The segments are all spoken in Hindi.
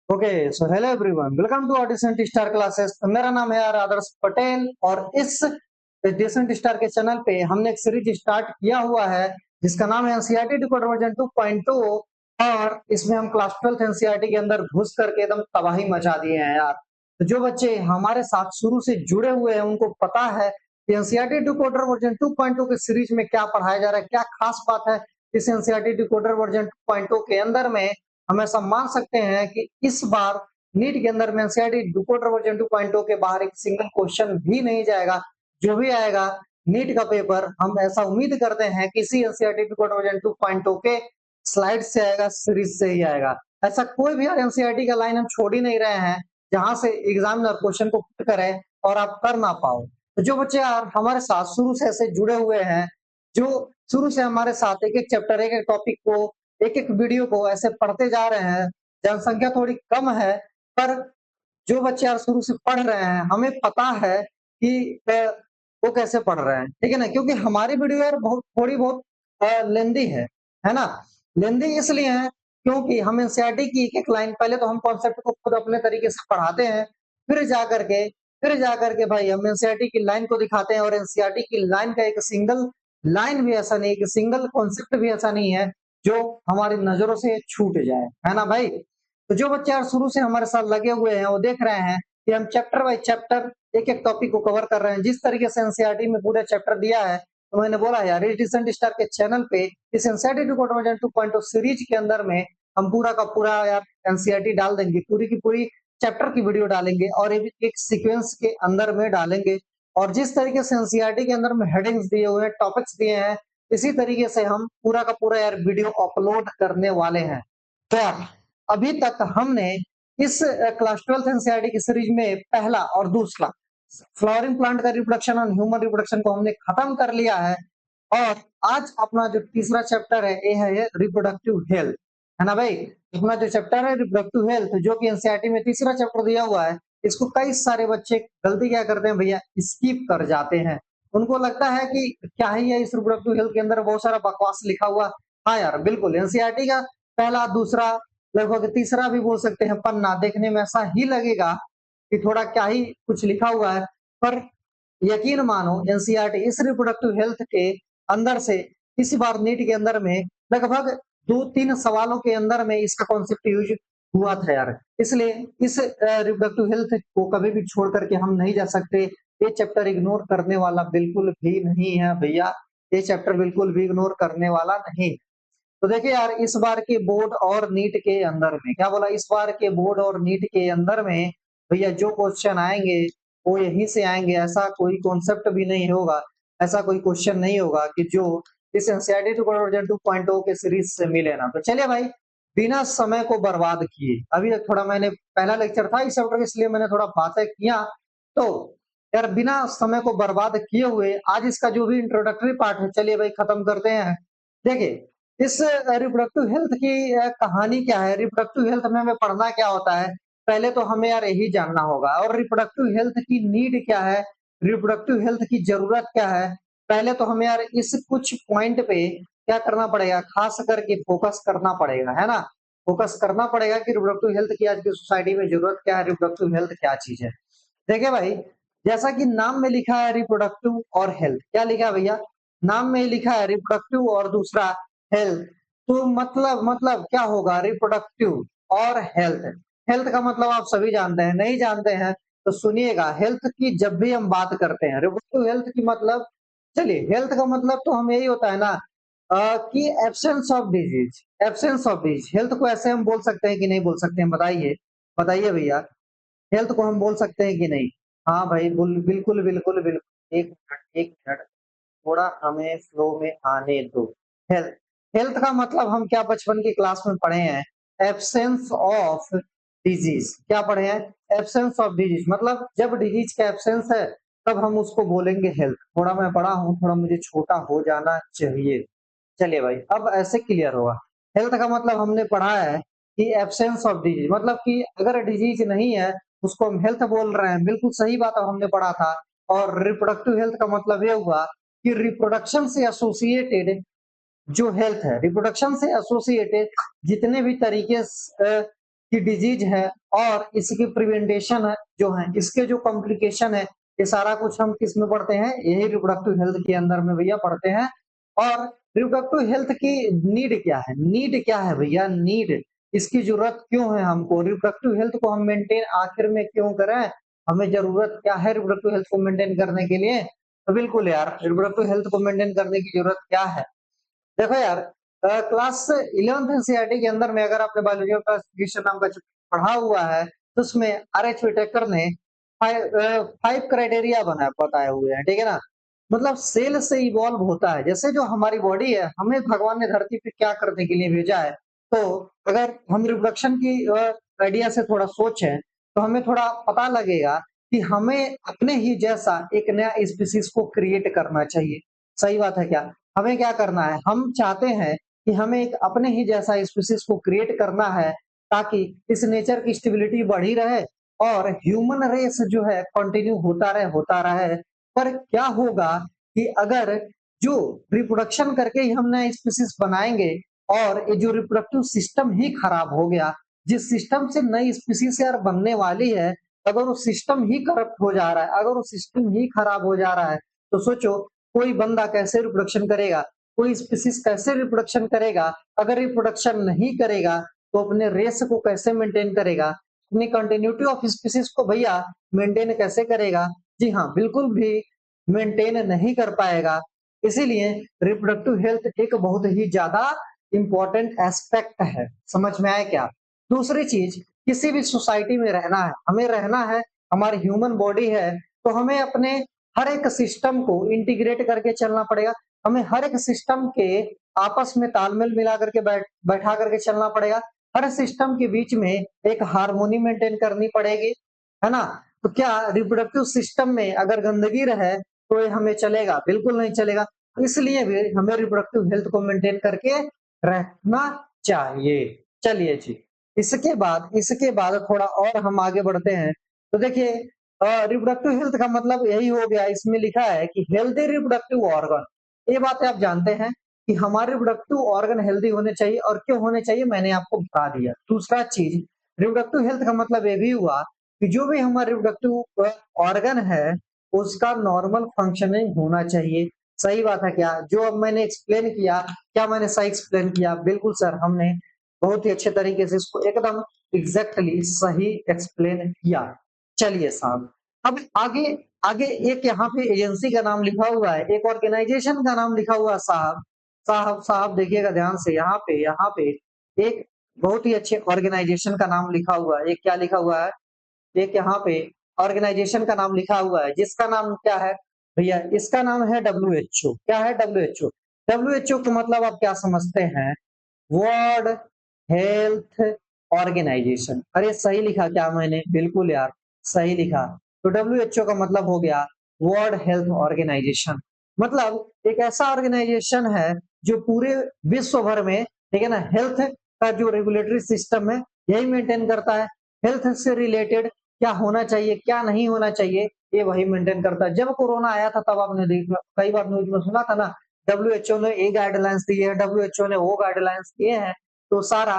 Okay so hello everyone, welcome to audition star classes. तो मेरा नाम है यार आदर्श पटेल और इस डिसेंट स्टार के चैनल पे हमने एक सीरीज स्टार्ट किया हुआ है जिसका नाम है एनसीईआरटी डिकोडर वर्जन 2.2। और इसमें हम क्लास 12th एनसीईआरटी के अंदर घुस करके एकदम तबाही मचा दिए हैं यार। तो जो बच्चे हमारे साथ शुरू से जुड़े हुए हैं उनको पता है कि एनसीईआरटी डिकोडर वर्जन 2.2 के सीरीज में क्या पढ़ाया जा रहा है, क्या खास बात है इस एनसीईआरटी डिकोडर वर्जन 2.2 के अंदर में। हम ऐसा मान सकते हैं कि इस बार नीट के अंदर में एनसीईआरटी डिकोडर वर्जन 2.0 के बाहर एक सिंगल क्वेश्चन भी नहीं जाएगा। जो भी आएगा नीट का पेपर, हम ऐसा उम्मीद करते हैं कि इसी एनसीईआरटी डिकोडर वर्जन 2.0 के स्लाइड से आएगा, सीरीज से ही आएगा। ऐसा कोई भी एनसीईआरटी का लाइन हम छोड़ ही नहीं रहे हैं जहां से एग्जामिनर क्वेश्चन को पुट करे और आप कर ना पाओ। तो जो बच्चे यार हमारे साथ शुरू से ऐसे जुड़े हुए हैं, जो शुरू से हमारे साथ एक एक चैप्टर, एक एक टॉपिक को, एक एक वीडियो को ऐसे पढ़ते जा रहे हैं, जनसंख्या थोड़ी कम है पर जो बच्चे यार शुरू से पढ़ रहे हैं हमें पता है कि वो कैसे पढ़ रहे हैं, ठीक है ना। क्योंकि हमारी वीडियो यार बहुत थोड़ी बहुत लेंदी है ना। लेंदी इसलिए है क्योंकि हम एनसीईआरटी की एक एक लाइन, पहले तो हम कॉन्सेप्ट को खुद अपने तरीके से पढ़ाते हैं, फिर जाकर के भाई हम एनसीईआरटी की लाइन को दिखाते हैं। और एनसीईआरटी की लाइन का एक सिंगल लाइन भी ऐसा नहीं, एक सिंगल कॉन्सेप्ट भी ऐसा नहीं है जो हमारी नजरों से छूट जाए, है ना भाई। तो जो बच्चे यार शुरू से हमारे साथ लगे हुए हैं वो देख रहे हैं कि हम चैप्टर बाय चैप्टर एक एक टॉपिक को कवर कर रहे हैं। जिस तरीके से एनसीईआरटी में पूरा चैप्टर दिया है, तो मैंने बोला यार इस डिसेंट स्टार के चैनल पे इस एनसीईआरटी डिकोडर वर्जन 2.0 सीरीज के अंदर में हम पूरा का पूरा यार एनसीईआरटी डाल देंगे, पूरी की पूरी चैप्टर की वीडियो डालेंगे और एक सीक्वेंस के अंदर में डालेंगे। और जिस तरीके से एनसीईआरटी के अंदर में हेडिंग्स दिए हुए हैं, टॉपिक्स दिए हैं, इसी तरीके से हम पूरा का पूरा यार वीडियो अपलोड करने वाले हैं। तो यार अभी तक हमने इस क्लास 12th एनसीईआरटी की सीरीज में पहला और दूसरा फ्लावरिंग प्लांट का रिप्रोडक्शन और ह्यूमन रिप्रोडक्शन को हमने खत्म कर लिया है। और आज अपना जो तीसरा चैप्टर है ये है रिप्रोडक्टिव हेल्थ, है ना भाई। अपना जो चैप्टर है रिप्रोडक्टिव हेल्थ, जो कि एनसीईआरटी में तीसरा चैप्टर दिया हुआ है, इसको कई सारे बच्चे गलती क्या करते हैं भैया, स्किप कर जाते हैं। उनको लगता है कि क्या ही है, इस रिप्रोडक्टिव हेल्थ के अंदर बहुत सारा बकवास लिखा हुआ। हाँ यार बिल्कुल, एनसीईआरटी का पहला, दूसरा, लगभग तीसरा भी बोल सकते हैं पन्ना देखने में ऐसा ही लगेगा कि थोड़ा क्या ही कुछ लिखा हुआ है। पर यकीन मानो एनसीईआरटी इस रिप्रोडक्टिव हेल्थ के अंदर से इस बार नीट के अंदर में लगभग 2-3 सवालों के अंदर में इसका कॉन्सेप्ट यूज हुआ था यार। इसलिए इस रिप्रोडक्टिव हेल्थ को कभी भी छोड़ करके हम नहीं जा सकते। ये चैप्टर इग्नोर करने वाला बिल्कुल भी नहीं है भैया, ये चैप्टर बिल्कुल भी इग्नोर करने वाला नहीं। तो देखिए यार इस बार के बोर्ड और नीट के अंदर में क्या बोला, इस बार के बोर्ड और नीट के अंदर में भैया जो क्वेश्चन आएंगे वो यहीं से आएंगे। ऐसा कोई कॉन्सेप्ट भी नहीं होगा, ऐसा कोई क्वेश्चन नहीं होगा कि जो इस एनसीईआरटी वर्जन 2.0 के सीरीज से मिले ना। तो चलिए भाई, बिना समय को बर्बाद किए, अभी तक थोड़ा मैंने पहला लेक्चर था इस चैप्टर, इसलिए मैंने थोड़ा बातें किया। तो यार बिना समय को बर्बाद किए हुए आज इसका जो भी इंट्रोडक्टरी पार्ट है, चलिए भाई खत्म करते हैं। देखिए इस रिप्रोडक्टिव हेल्थ की कहानी क्या है, रिप्रोडक्टिव हेल्थ में हमें पढ़ना क्या होता है, पहले तो हमें यार यही जानना होगा। और रिप्रोडक्टिव हेल्थ की नीड क्या है, रिप्रोडक्टिव हेल्थ की जरूरत क्या है, पहले तो हमें यार इस कुछ पॉइंट पे क्या करना पड़ेगा, खास करके फोकस करना पड़ेगा, है ना। फोकस करना पड़ेगा कि रिप्रोडक्टिव हेल्थ की आज की सोसाइटी में जरूरत क्या है, रिप्रोडक्टिव हेल्थ क्या चीज है। देखिए भाई, जैसा कि नाम में लिखा है रिप्रोडक्टिव और हेल्थ, क्या लिखा है भैया, नाम में लिखा है रिप्रोडक्टिव और दूसरा हेल्थ। तो मतलब क्या होगा, रिप्रोडक्टिव और हेल्थ। हेल्थ का मतलब आप सभी जानते हैं, नहीं जानते हैं तो सुनिएगा। हेल्थ की जब भी हम बात करते हैं, रिप्रोडक्टिव हेल्थ की मतलब, चलिए हेल्थ का मतलब तो हम यही होता है ना कि absence of disease, absence of disease. Health को ऐसे हम बोल सकते हैं कि नहीं बोल सकते हैं, बताइए बताइए भैया, हेल्थ को हम बोल सकते हैं कि नहीं। हाँ भाई बिल्कुल बिल्कुल बिल्कुल, एक मिनट एक मिनट, थोड़ा हमें फ्लो में आने दो। हेल्थ, हेल्थ का मतलब हम क्या बचपन की क्लास में पढ़े हैं, एब्सेंस ऑफ डिजीज। क्या पढ़े हैं, एब्सेंस ऑफ डिजीज। मतलब जब डिजीज का एब्सेंस है तब हम उसको बोलेंगे हेल्थ। थोड़ा मैं बड़ा हूँ, थोड़ा मुझे छोटा हो जाना चाहिए। चलिए भाई अब ऐसे क्लियर होगा। हेल्थ का मतलब हमने पढ़ा है कि एब्सेंस ऑफ डिजीज, मतलब कि अगर डिजीज नहीं है उसको हम हेल्थ बोल रहे हैं, बिल्कुल सही बात अब हमने पढ़ा था। और रिप्रोडक्टिव हेल्थ का मतलब ये हुआ कि रिप्रोडक्शन से एसोसिएटेड जो हेल्थ है, रिप्रोडक्शन से एसोसिएटेड जितने भी तरीके की डिजीज है और इसकी प्रिवेंटेशन है जो है, इसके जो कॉम्प्लिकेशन है, ये सारा कुछ हम किस में पढ़ते हैं, यही रिप्रोडक्टिव हेल्थ के अंदर में भैया पढ़ते हैं। और रिप्रोडक्टिव हेल्थ की नीड क्या है, नीड क्या है भैया, नीड इसकी जरूरत क्यों है हमको, रिप्रोडक्टिव हेल्थ को हम मेंटेन आखिर में क्यों करें, हमें जरूरत क्या है रिप्रोडक्टिव हेल्थ को मेंटेन करने के लिए। तो बिल्कुल यार, रिप्रोडक्टिव हेल्थ को मेंटेन करने की जरूरत क्या है। देखो यार, क्लास 11th एनसीईआरटी के अंदर में अगर आपने बायोलॉजी ऑफ क्लासिफिकेशन नाम का पढ़ा हुआ है, तो उसमें आर.एच. व्हिटेकर ने 5 क्राइटेरिया बताए हुए हैं, ठीक है ना। मतलब सेल से इवॉल्व होता है, जैसे जो हमारी बॉडी है, हमें भगवान ने धरती पे क्या करने के लिए भेजा है। तो अगर हम रिप्रोडक्शन की आइडिया से थोड़ा सोचें, तो हमें थोड़ा पता लगेगा कि हमें अपने ही जैसा एक नया स्पीसीज को क्रिएट करना चाहिए। सही बात है क्या? हमें क्या करना है, हम चाहते हैं कि हमें एक अपने ही जैसा स्पीसीज को क्रिएट करना है, ताकि इस नेचर की स्टेबिलिटी बढ़ी रहे और ह्यूमन रेस जो है कंटिन्यू होता रहे। पर क्या होगा कि अगर जो रिप्रोडक्शन करके ही हम नया स्पीसीज बनाएंगे और ये जो रिप्रोडक्टिव सिस्टम ही खराब हो गया, जिस सिस्टम से नई स्पीसीज यार बनने वाली है, अगर वो सिस्टम ही करप्ट हो जा रहा है, अगर वो सिस्टम ही खराब हो जा रहा है, तो सोचो कोई बंदा कैसे रिप्रोडक्शन करेगा, कोई स्पीसीज कैसे रिप्रोडक्शन करेगा। अगर रिप्रोडक्शन नहीं करेगा तो अपने रेस को कैसे मेंटेन करेगा, अपनी कंटिन्यूटी ऑफ स्पीसीज को भैया मेंटेन कैसे करेगा। जी हाँ, बिल्कुल भी मेंटेन नहीं कर पाएगा। इसीलिए रिप्रोडक्टिव हेल्थ एक बहुत ही ज्यादा इंपॉर्टेंट एस्पेक्ट है। समझ में आया क्या? दूसरी चीज, किसी भी सोसाइटी में रहना है, हमें रहना है, हमारी ह्यूमन बॉडी है, तो हमें अपने हर एक सिस्टम को इंटीग्रेट करके चलना पड़ेगा। हमें हर एक सिस्टम के आपस में तालमेल मिला करके बैठा करके चलना पड़ेगा। हर सिस्टम के बीच में एक हार्मोनी मेंटेन करनी पड़ेगी, है ना। तो क्या रिप्रोडक्टिव सिस्टम में अगर गंदगी रहे तो ये हमें चलेगा? बिल्कुल नहीं चलेगा। इसलिए भी हमें रिप्रोडक्टिव हेल्थ को मेंटेन करके रहना चाहिए। चलिए जी, इसके बाद थोड़ा और हम आगे बढ़ते हैं। तो देखिए, रिप्रोडक्टिव हेल्थ का मतलब यही हो गया, इसमें लिखा है कि हेल्दी रिप्रोडक्टिव ऑर्गन। ये बात आप जानते हैं कि हमारे रिप्रोडक्टिव ऑर्गन हेल्दी होने चाहिए, और क्यों होने चाहिए मैंने आपको बता दिया। दूसरा चीज, रिप्रोडक्टिव हेल्थ का मतलब ये भी हुआ कि जो भी हमारा रिप्रोडक्टिव ऑर्गन है, उसका नॉर्मल फंक्शनिंग होना चाहिए। सही बात है क्या? जो अब मैंने एक्सप्लेन किया, क्या मैंने सही एक्सप्लेन किया? बिल्कुल सर, हमने बहुत ही अच्छे तरीके से इसको एकदम एग्जैक्टली सही एक्सप्लेन किया। चलिए साहब, अब आगे आगे एक यहाँ पे एजेंसी का नाम लिखा हुआ है, एक ऑर्गेनाइजेशन का नाम लिखा हुआ है साहब। साहब देखिएगा ध्यान से, यहाँ पे एक बहुत ही अच्छे ऑर्गेनाइजेशन का नाम लिखा हुआ है। एक क्या लिखा हुआ है, एक यहाँ पे ऑर्गेनाइजेशन का नाम लिखा हुआ है, जिसका नाम क्या है भैया? इसका नाम है WHO। क्या है? WHO। WHO का मतलब आप क्या समझते हैं? World Health Organization. अरे सही लिखा क्या मैंने? बिल्कुल यार, सही लिखा। तो WHO का मतलब हो गया वर्ल्ड हेल्थ ऑर्गेनाइजेशन। मतलब एक ऐसा ऑर्गेनाइजेशन है जो पूरे विश्व भर में, ठीक है ना, हेल्थ का जो रेगुलेटरी सिस्टम है यही मेंटेन करता है। हेल्थ से रिलेटेड क्या होना चाहिए, क्या नहीं होना चाहिए, ये वही मेंटेन करता है। जब कोरोना आया था तब आपने देखा, कई बार न्यूज में सुना था ना, WHO ने ये गाइडलाइंस दी है, WHO ने वो गाइडलाइंस दिए हैं। तो सारा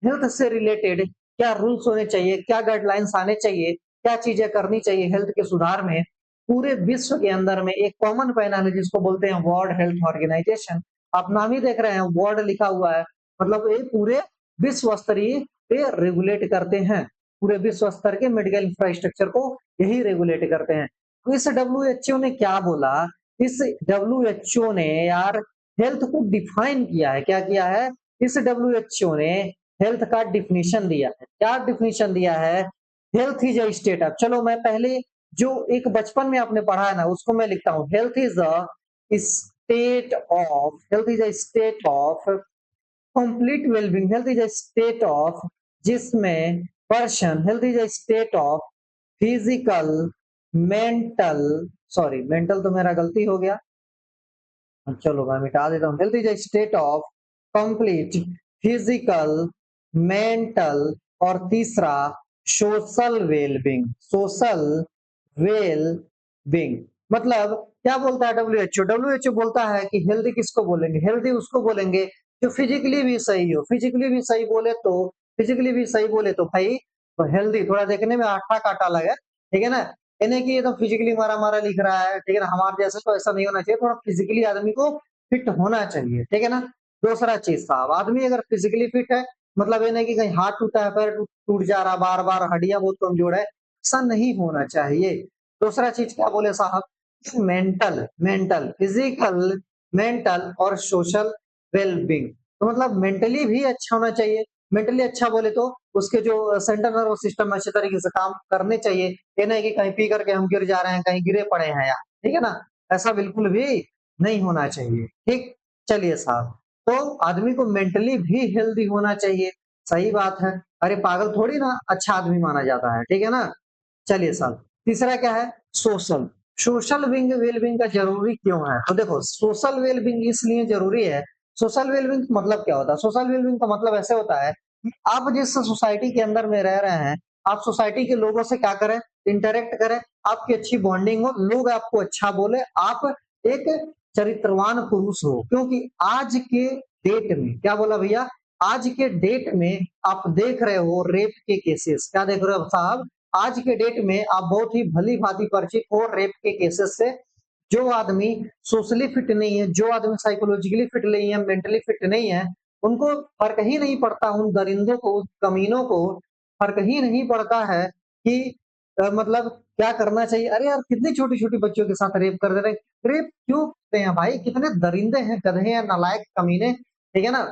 हेल्थ से रिलेटेड क्या रूल्स होने चाहिए, क्या गाइडलाइंस आने चाहिए, क्या चीजें करनी चाहिए हेल्थ के सुधार में, पूरे विश्व के अंदर में एक कॉमन पैनल है जिसको बोलते हैं वर्ल्ड हेल्थ ऑर्गेनाइजेशन। आप नाम ही देख रहे हैं, वर्ल्ड लिखा हुआ है, मतलब ये पूरे विश्व स्तरीय पे रेगुलेट करते हैं। पूरे विश्व स्तर के मेडिकल इंफ्रास्ट्रक्चर को यही रेगुलेट करते हैं। तो इस WHO ने क्या बोला, इस WHO ने यार हेल्थ को डिफाइन किया है। क्या किया है? इस WHO ने हेल्थ का डिफिनीशन दिया है। क्या डिफिनीशन दिया है? Health is a state of, चलो मैं पहले जो एक बचपन में आपने पढ़ा है ना उसको मैं लिखता हूँ। Health is a state of complete wellbeing. Health is a state of जिसमें person, health is a state of physical, mental, sorry mental तो मेरा गलती हो गया, चलो मैं मिटा देता हूँ। Health is a state of complete physical, mental, और तीसरा सोशल वेलबींग। सोशल वेलबींग मतलब क्या बोलता है WHO बोलता है कि हेल्दी किसको बोलेंगे? हेल्दी उसको बोलेंगे जो फिजिकली भी सही हो। फिजिकली भी सही बोले तो फिजिकली भी सही बोले तो भाई तो हेल्दी, थोड़ा देखने में आटा काटा लगे, ठीक है ना, यानी कि ये तो फिजिकली मारा मारा लिख रहा है, ठीक है ना, हमारे जैसे तो ऐसा नहीं होना चाहिए, थोड़ा फिजिकली आदमी को फिट होना चाहिए, ठीक है ना। दूसरा चीज साहब, आदमी अगर फिजिकली फिट है, मतलब ये नहीं कि कहीं हाथ टूटा है, पैर टूट जा रहा, बार बार हड्डियां बहुत कमजोर है, ऐसा नहीं होना चाहिए। दूसरा चीज क्या बोले साहब, मेंटल मेंटल फिजिकल मेंटल और सोशल वेलबींग, तो मतलब मेंटली भी अच्छा होना चाहिए। मेंटली अच्छा बोले तो उसके जो सेंट्रल नर्वस सिस्टम अच्छे तरीके से काम करने चाहिए, ये नहीं कि कहीं पी करके हम गिर जा रहे हैं, कहीं गिरे पड़े हैं यार, ठीक है ना, ऐसा बिल्कुल भी नहीं होना चाहिए, ठीक। चलिए साहब, तो आदमी को मेंटली भी हेल्दी होना चाहिए, सही बात है, अरे पागल थोड़ी ना अच्छा आदमी माना जाता है, ठीक है ना। चलिए साहब, तीसरा क्या है, सोशल सोशल विंग वेलबिंग का जरूरी क्यों है, तो देखो सोशल वेलबिंग इसलिए जरूरी है। सोशल वेलबिंग का मतलब क्या होता है, सोशल वेलबिंग का मतलब ऐसे होता है कि आप जिस सोसाइटी के अंदर में रह रहे हैं, आप सोसाइटी के लोगों से क्या करें, इंटरेक्ट करें, आपकी अच्छी बॉन्डिंग हो, लोग आपको अच्छा बोले, आप एक चरित्रवान पुरुष हो, क्योंकि आज के डेट में, क्या बोला भैया, आज के डेट में आप देख रहे हो रेप के केसेस, क्या देख रहे हो साहब, आज के डेट में आप बहुत ही भली भांति परिचित हो रेप के केसेस से। जो आदमी सोशली फिट नहीं है, जो आदमी साइकोलॉजिकली फिट नहीं है, मेंटली फिट नहीं है, उनको फर्क ही नहीं पड़ता, उन दरिंदों को, कमीनों को फर्क ही नहीं पड़ता है कि मतलब क्या करना चाहिए। अरे यार कितनी छोटी छोटी बच्चों के साथ रेप कर दे रहे, रेप क्यों करते हैं भाई, कितने दरिंदे हैं, गधे हैं, नालायक कमीने, ठीक है ना।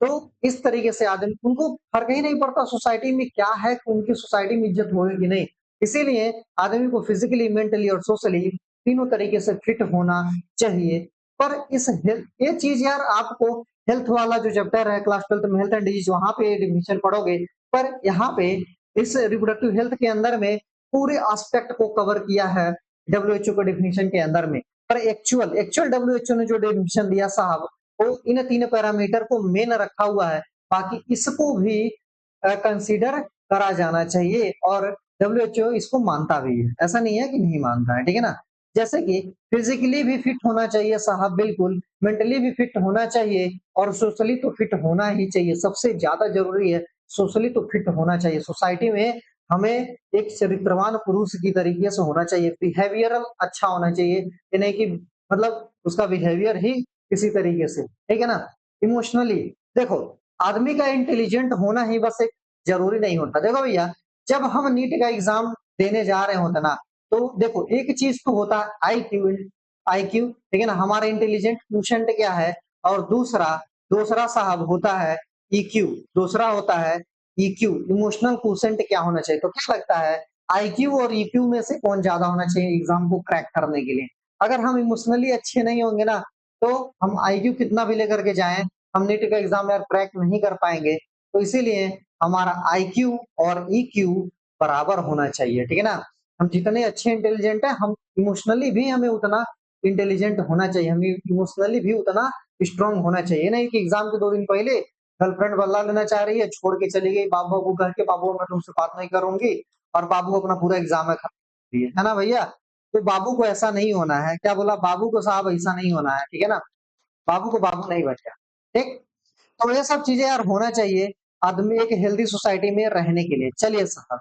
तो इस तरीके से आदमी, उनको फर्क ही नहीं पड़ता सोसाइटी में क्या है, उनकी सोसाइटी में इज्जत होगी कि नहीं। इसीलिए आदमी को फिजिकली, मेंटली और सोशली तीनों तरीके से फिट होना चाहिए। पर इस हेल्थ, ये चीज यार आपको हेल्थ वाला जो चैप्टर है क्लास 12 में, हेल्थ एंड डिजीज, वहां पे डिफिनेशन पढ़ोगे, पर यहाँ पे इस रिप्रोडक्टिव हेल्थ के अंदर में पूरे एस्पेक्ट को कवर किया है डब्ल्यूएचओ के डिफिनेशन के अंदर में। पर एक्चुअल एक्चुअल डब्ल्यूएचओ ने जो डेफिनेशन दिया साहब, वो इन तीन पैरामीटर को मेन रखा हुआ है, बाकी इसको भी कंसीडर करा जाना चाहिए, और डब्ल्यूएचओ इसको मानता भी है, ऐसा नहीं है कि नहीं मानता है, ठीक है ना। जैसे कि फिजिकली भी फिट होना चाहिए साहब, बिल्कुल, मेंटली भी फिट होना चाहिए, और सोशली तो फिट होना ही चाहिए, सबसे ज्यादा जरूरी है, सोशली तो फिट होना चाहिए। सोसाइटी में हमें एक चरित्रवान पुरुष की तरीके से होना चाहिए, बिहेवियरल अच्छा होना चाहिए, ये नहीं कि मतलब उसका बिहेवियर ही किसी तरीके से, ठीक है ना। इमोशनली देखो, आदमी का इंटेलिजेंट होना ही बस एक जरूरी नहीं होता। देखो भैया, जब हम नीट का एग्जाम देने जा रहे होते ना, तो देखो एक चीज तो होता है आईक्यू, आईक्यू, ठीक है ना, हमारा इंटेलिजेंट क्वोशिएंट क्या है, और दूसरा दूसरा साहब होता है ईक्यू, दूसरा होता है ईक्यू, इमोशनल क्वोशिएंट क्या होना चाहिए। तो क्या लगता है, आईक्यू और ईक्यू में से कौन ज्यादा होना चाहिए एग्जाम को क्रैक करने के लिए। अगर हम इमोशनली अच्छे नहीं होंगे ना, तो हम आईक्यू कितना भी लेकर के जाएं, हम नीट का एग्जाम यार क्रैक नहीं कर पाएंगे। तो इसीलिए हमारा आईक्यू और ईक्यू बराबर होना चाहिए, ठीक है ना। हम जितने अच्छे इंटेलिजेंट है, हम इमोशनली भी हमें उतना इंटेलिजेंट होना चाहिए, हमें इमोशनली भी उतना स्ट्रांग होना चाहिए। नहीं कि एग्जाम के 2 दिन पहले गर्लफ्रेंड बदला लेना चाह रही है, छोड़ के चली गई, बाबू को कह के, बाबू मैं तुमसे बात नहीं करूंगी, और बाबू अपना पूरा एग्जाम में खत्म है ना भैया। तो बाबू को ऐसा नहीं होना है, क्या बोला, बाबू को साहब ऐसा नहीं होना है, ठीक है ना, बाबू को बाबू नहीं बचा, ठीक। तो ये सब चीजें यार होना चाहिए आदमी एक हेल्दी सोसाइटी में रहने के लिए। चलिए साहब,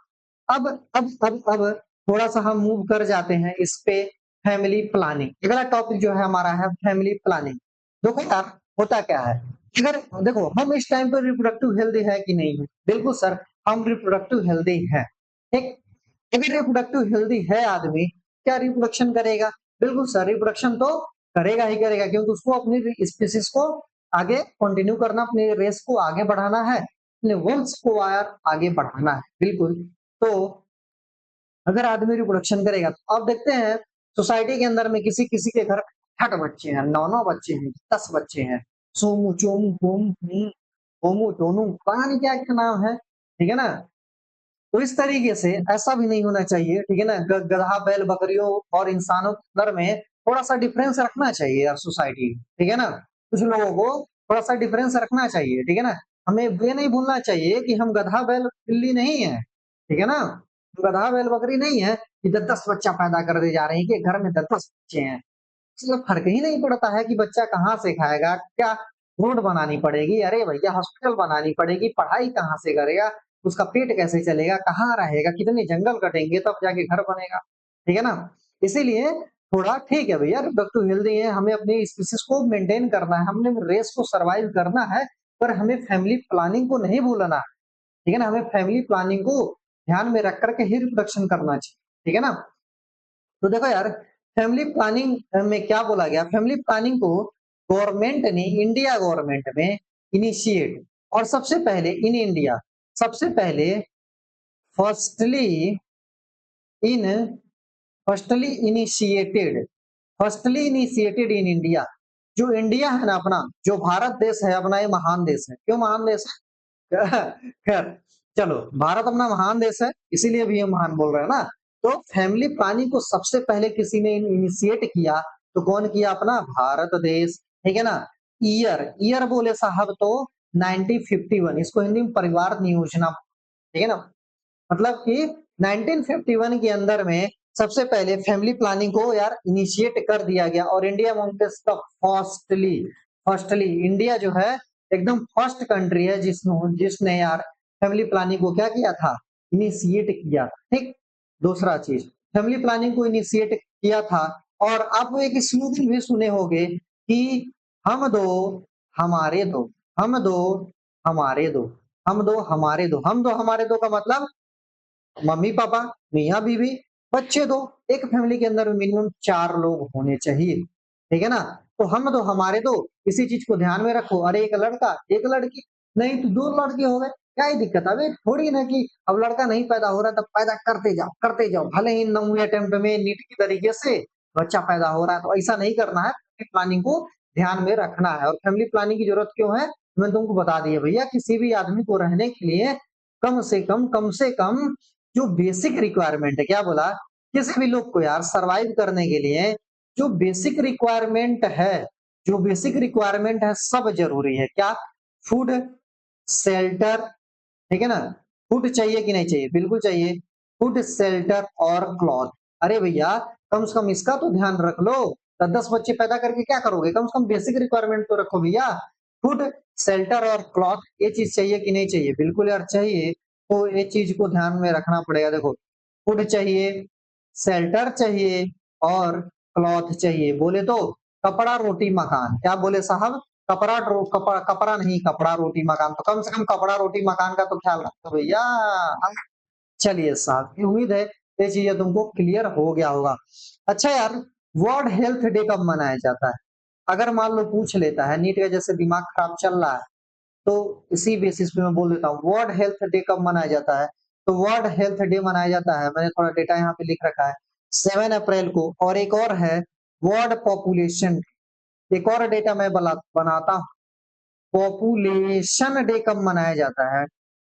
अब थोड़ा सा हम मूव कर जाते हैं इस पे, फैमिली प्लानिंग। अगला टॉपिक जो है हमारा है फैमिली प्लानिंग। देखो यार, होता क्या है, अगर देखो हम इस टाइम पर रिप्रोडक्टिव हेल्दी है कि नहीं है, बिल्कुल सर, हम रिप्रोडक्टिव हेल्दी है, ठीक। अगर रिप्रोडक्टिव हेल्दी है आदमी, क्या रिप्रोडक्शन करेगा, बिल्कुल सर, रिप्रोडक्शन तो करेगा ही करेगा, क्योंकि उसको अपनी स्पीसीज को आगे कंटिन्यू करना, अपने रेस को आगे बढ़ाना है, अपने वंश को यार आगे बढ़ाना है, बिल्कुल। तो अगर आदमी रिप्रोडक्शन करेगा, तो अब देखते हैं सोसाइटी के अंदर में किसी किसी के घर 8 बच्चे हैं, 9 बच्चे हैं, 10 बच्चे हैं, सोमू चोमू होमू होमू टोनू, पता नहीं क्या क्या नाम है, ठीक है ना। तो इस तरीके से ऐसा भी नहीं होना चाहिए, ठीक है ना। गधा बैल बकरियों और इंसानों के अंदर में थोड़ा सा डिफरेंस रखना चाहिए यार सोसाइटी, ठीक है ना। कुछ लोगों को थोड़ा सा डिफरेंस रखना चाहिए, ठीक है ना। हमें ये नहीं भूलना चाहिए कि हम गधा बैल बिल्ली नहीं है, ठीक है ना, गधा बैल बकरी नहीं है कि 10 बच्चा पैदा कर दे जा रहे हैं कि घर में 10 बच्चे हैं। इससे फर्क ही नहीं पड़ता है कि बच्चा कहाँ से खाएगा, क्या रोड बनानी पड़ेगी, अरे भैया हॉस्पिटल बनानी पड़ेगी, पढ़ाई कहाँ से करेगा, उसका पेट कैसे चलेगा, कहाँ रहेगा, कितने जंगल कटेंगे तब जाके घर बनेगा, ठीक है ना। इसीलिए थोड़ा ठीक है भैया, रिप्रोडक्टिव हेल्दी है, हमें अपनी स्पीसीज को मेंटेन करना है, हमने रेस को सर्वाइव करना है, पर हमें फैमिली प्लानिंग को नहीं भूलना है, ठीक है ना। हमें फैमिली प्लानिंग को ध्यान में रख करके ही रिप्रोडक्शन करना चाहिए, ठीक है ना। तो देखो यार, फैमिली प्लानिंग में क्या बोला गया, फैमिली प्लानिंग को गवर्नमेंट ने, इंडिया गवर्नमेंट में इनिशिएट, और सबसे पहले इन इंडिया, सबसे पहले firstly in firstly initiated, firstly initiated in India, जो इंडिया है ना अपना, जो भारत देश है अपना, ये महान देश है। क्यों महान देश है? खैर चलो, भारत अपना महान देश है, इसीलिए भी ये महान बोल रहे हैं ना। तो फैमिली प्लानिंग को सबसे पहले किसी ने इनिशिएट किया, तो कौन किया? अपना भारत देश, ठीक है ना। ईयर, ईयर बोले साहब तो 1951, इसको हिंदी में परिवार नियोजना, ठीक है ना। मतलब कि 1951 के अंदर में सबसे पहले फैमिली प्लानिंग को यार इनिशिएट कर दिया गया, और इंडिया फर्स्टली, फर्स्टली इंडिया जो है एकदम फर्स्ट कंट्री है जिसने यार फैमिली प्लानिंग को क्या किया था? इनिशिएट किया, ठीक। दूसरा चीज, फैमिली प्लानिंग को इनिशिएट किया था, और आप एक स्लोगन भी सुने होंगे कि हम दो हमारे दो, हम दो हमारे दो, हम दो हमारे दो, हम दो हमारे दो का मतलब मम्मी पापा, मियाँ बीवी, बच्चे दो। एक फैमिली के अंदर मिनिमम 4 लोग होने चाहिए, ठीक है ना। तो हम दो हमारे दो, इसी चीज को ध्यान में रखो। अरे एक लड़का एक लड़की, नहीं तो 2 लड़के हो गए, क्या ही दिक्कत है? अबे थोड़ी ना कि अब लड़का नहीं पैदा हो रहा, तब पैदा करते जाओ, भले ही 9वीं अटेम्प्ट में नीट की तरीके से बच्चा पैदा हो रहा है, तो ऐसा नहीं करना है। फैमिली प्लानिंग को ध्यान में रखना है। और फैमिली प्लानिंग की जरूरत क्यों है, मैंने तुमको बता दिया भैया। किसी भी आदमी को रहने के लिए कम से कम जो बेसिक रिक्वायरमेंट है, क्या बोला, किसी भी लोग को यार सरवाइव करने के लिए जो बेसिक रिक्वायरमेंट है, जो बेसिक रिक्वायरमेंट है सब जरूरी है। क्या? फूड, शेल्टर, ठीक है ना। फूड चाहिए कि नहीं चाहिए? बिल्कुल चाहिए। फूड, शेल्टर और क्लॉथ। अरे भैया कम से कम इसका तो ध्यान रख लो। 10 बच्चे पैदा करके क्या करोगे? कम से कम बेसिक रिक्वायरमेंट तो रखो भैया। फूड, शेल्टर और क्लॉथ, ये चीज चाहिए कि नहीं चाहिए? बिल्कुल यार चाहिए। तो ये चीज को ध्यान में रखना पड़ेगा। देखो, फूड चाहिए, शेल्टर चाहिए और क्लॉथ चाहिए। बोले तो कपड़ा रोटी मकान, क्या बोले साहब? कपड़ा नहीं, कपड़ा रोटी मकान। तो कम से कम कपड़ा रोटी मकान का तो ख्याल रखो भैया। चलिए साहब, उम्मीद है ये चीजें तुमको क्लियर हो गया होगा। अच्छा यार, वर्ल्ड हेल्थ डे कब मनाया जाता है? अगर मान लो पूछ लेता है, नीट का जैसे दिमाग खराब चल रहा है, तो इसी बेसिस पे मैं बोल देता हूँ, वर्ल्ड हेल्थ डे कब मनाया जाता है? तो वर्ल्ड हेल्थ डे मनाया जाता है, मैंने थोड़ा डेटा यहाँ पे लिख रखा है, 7 अप्रैल को। और एक और है वर्ल्ड पॉपुलेशन, एक और डेटा मैं बनाता हूँ। पॉपुलेशन डे कब मनाया जाता है?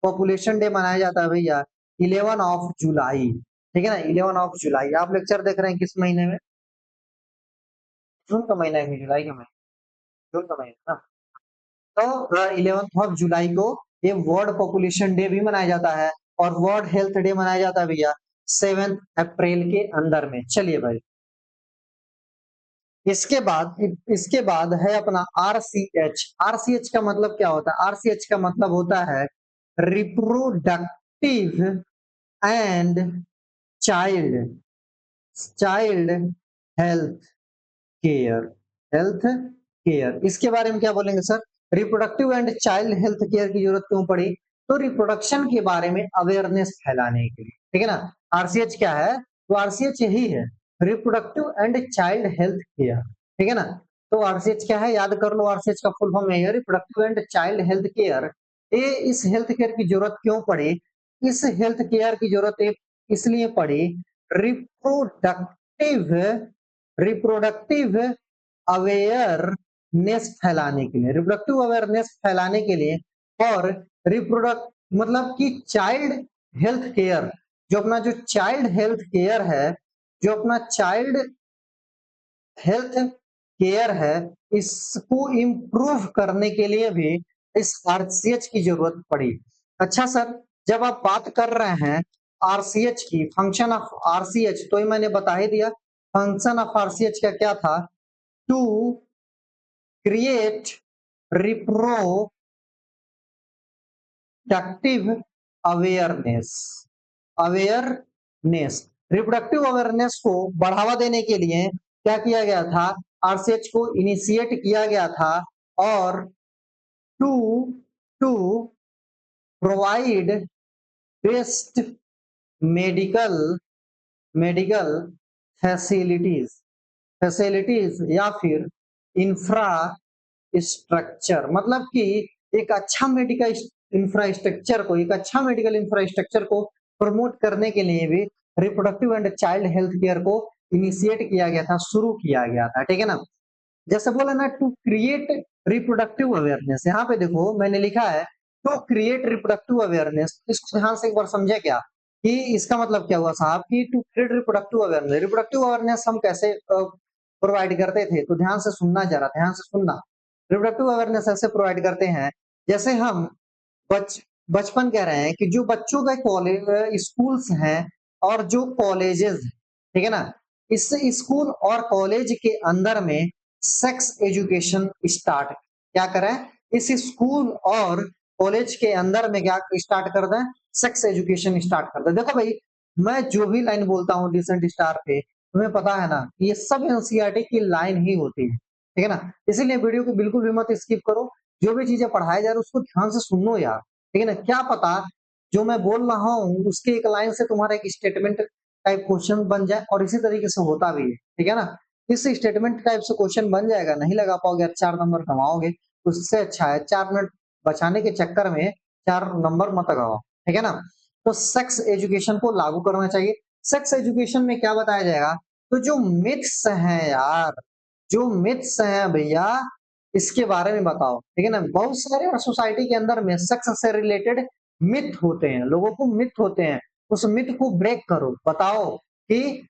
पॉपुलेशन डे मनाया जाता है भैया 11 जुलाई, ठीक है ना। 11 जुलाई। आप लेक्चर देख रहे हैं किस महीने में? जून का महीना है कि जुलाई का महीना? जून का महीना ना। तो 11 जुलाई को ये वर्ल्ड पॉपुलेशन डे भी मनाया जाता है, और वर्ल्ड हेल्थ डे मनाया जाता है भैया 7 अप्रैल के अंदर में। चलिए भाई, इसके बाद है अपना आरसीएच। आरसीएच का मतलब क्या होता है? आरसीएच का मतलब होता है reproductive and child child health care, health care. इसके बारे में क्या बोलेंगे sir? Reproductive and child health care की जरूरत क्यों पड़ी? तो रिप्रोडक्शन के बारे में अवेयरनेस फैलाने के लिए, ठीक है ना। आरसीएच क्या है? तो आरसीएच यही है, reproductive and child health care, ठीक है ना। तो आरसीएच क्या है? याद कर लो, आरसीएच का फुल फॉर्म है reproductive and child health care. ये इस हेल्थ केयर की जरूरत क्यों पड़ी? इस हेल्थ केयर की जरूरत इसलिए पड़ी, रिप्रोडक्टिव रिप्रोडक्टिव अवेयरनेस फैलाने के लिए, रिप्रोडक्टिव अवेयरनेस फैलाने के लिए, और रिप्रोडक्ट मतलब कि चाइल्ड हेल्थ केयर, जो अपना जो चाइल्ड हेल्थ केयर है, जो अपना चाइल्ड हेल्थ केयर है, इसको इम्प्रूव करने के लिए भी इस आरसीएच की जरूरत पड़ी। अच्छा सर, जब आप बात कर रहे हैं आरसीएच की, फंक्शन ऑफ आरसीएच, तो ये मैंने बता ही दिया। फंक्शन ऑफ आरसीएच का क्या था? To create reproductive awareness. Reproductive awareness को बढ़ावा देने के लिए क्या किया गया था, आरसीएच को इनिशिएट किया गया था, और to to provide best medical facilities या फिर इंफ्रास्ट्रक्चर, मतलब कि एक अच्छा मेडिकल इंफ्रास्ट्रक्चर को प्रमोट करने के लिए भी reproductive and child health care को इनिशिएट किया गया था, शुरू किया गया था, ठीक है ना। जैसे बोला ना, टू क्रिएट रिप्रोडक्टिव अवेयरनेस, यहाँ पे देखो मैंने लिखा है टू क्रिएट रिप्रोडक्टिव अवेयरनेस। इसको ध्यान से एक बार समझे क्या, कि इसका मतलब क्या हुआ साहब, कि टू क्रिएट रिप्रोडक्टिव अवेयरनेस हम कैसे प्रोवाइड करते थे, तो ध्यान से सुनना जरा, ध्यान से सुनना। रिप्रोडक्टिव अवेयरनेस ऐसे प्रोवाइड करते हैं, जैसे हम बचपन कह रहे हैं कि जो बच्चों का कॉलेज स्कूल्स हैं और जो कॉलेजेस, ठीक है ना, इस स्कूल और कॉलेज के अंदर में सेक्स एजुकेशन स्टार्ट क्या करें, इस स्कूल और कॉलेज के अंदर में क्या स्टार्ट कर दें, सेक्स एजुकेशन स्टार्ट कर दें। देखो भाई, मैं जो भी लाइन बोलता हूँ डिसेंट स्टार पे, तुम्हें पता है ना, ये सब एनसीईआरटी की लाइन ही होती है, ठीक है ना। इसीलिए वीडियो को बिल्कुल भी मत स्किप करो, जो भी चीजें पढ़ाई जा रही है उसको ध्यान से सुनो यार, ठीक है ना। क्या पता जो मैं बोल रहा हूँ उसके एक लाइन से तुम्हारा एक स्टेटमेंट टाइप क्वेश्चन बन जाए, और इसी तरीके से होता भी है, ठीक है ना। इस स्टेटमेंट टाइप से क्वेश्चन बन जाएगा, नहीं लगा पाओगे, 4 नंबर कमाओगे, उससे अच्छा है 4 मिनट बचाने के चक्कर में 4 नंबर मत गवाओ, ठीक है ना। तो सेक्स एजुकेशन को लागू करना चाहिए। सेक्स एजुकेशन में क्या बताया जाएगा, तो जो मिथ्स हैं यार, जो मिथ्स हैं भैया, इसके बारे में बताओ, ठीक है ना। बहुत सारे सोसाइटी के अंदर में सेक्स से रिलेटेड मिथ होते हैं, लोगों को मिथ होते हैं, उस मिथ को ब्रेक करो, बताओ कि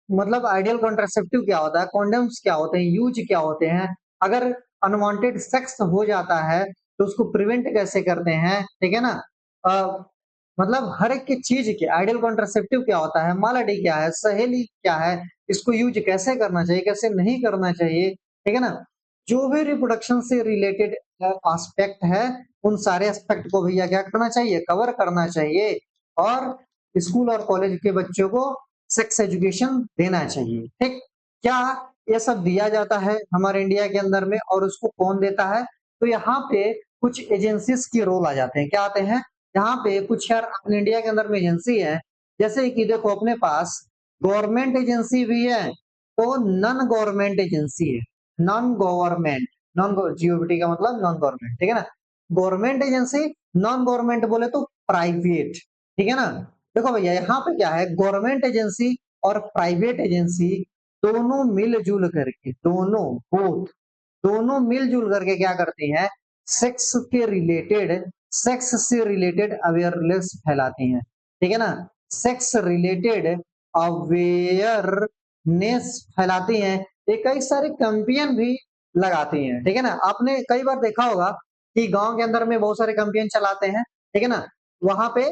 मतलब आइडियल कॉन्ट्रासेप्टिव क्या होता है, कॉन्डम्स क्या होते हैं, यूज क्या होते हैं, अगर अनवांटेड सेक्स हो जाता है तो उसको प्रिवेंट कैसे करते हैं, ठीक है ना। मतलब हर एक की चीज के आइडियल कॉन्ट्रासेप्टिव क्या होता है, मालाडी क्या है, सहेली क्या है, इसको यूज कैसे करना चाहिए, कैसे नहीं करना चाहिए, ठीक है ना। जो भी रिप्रोडक्शन से रिलेटेड एस्पेक्ट है, उन सारे एस्पेक्ट को भैया क्या करना चाहिए, कवर करना चाहिए, और स्कूल और कॉलेज के बच्चों को सेक्स एजुकेशन देना चाहिए, ठीक। क्या ये सब दिया जाता है हमारे इंडिया के अंदर में, और उसको कौन देता है, तो यहाँ पे कुछ एजेंसीज की रोल आ जाते हैं, क्या आते हैं, यहाँ पे कुछ यार अपने इंडिया के अंदर में एजेंसी है, जैसे कि देखो अपने पास गवर्नमेंट एजेंसी भी है, तो नॉन गवर्नमेंट एजेंसी है, नॉन जीओबीटी का मतलब नॉन गवर्नमेंट, ठीक है ना। गवर्नमेंट एजेंसी, नॉन गवर्नमेंट बोले तो प्राइवेट, ठीक है ना। देखो भैया यहाँ पे क्या है, गवर्नमेंट एजेंसी और प्राइवेट एजेंसी दोनों मिलजुल करके, दोनों मिलजुल करके क्या करती हैं, सेक्स से रिलेटेड अवेयरनेस फैलाती हैं, ठीक है ना। सेक्स रिलेटेड अवेयरनेस फैलाती हैं, ये कई सारे कैंपेन भी लगाती हैं, ठीक है ना। आपने कई बार देखा होगा कि गांव के अंदर में बहुत सारे कैंपेन चलाते हैं, ठीक है ना। वहां पे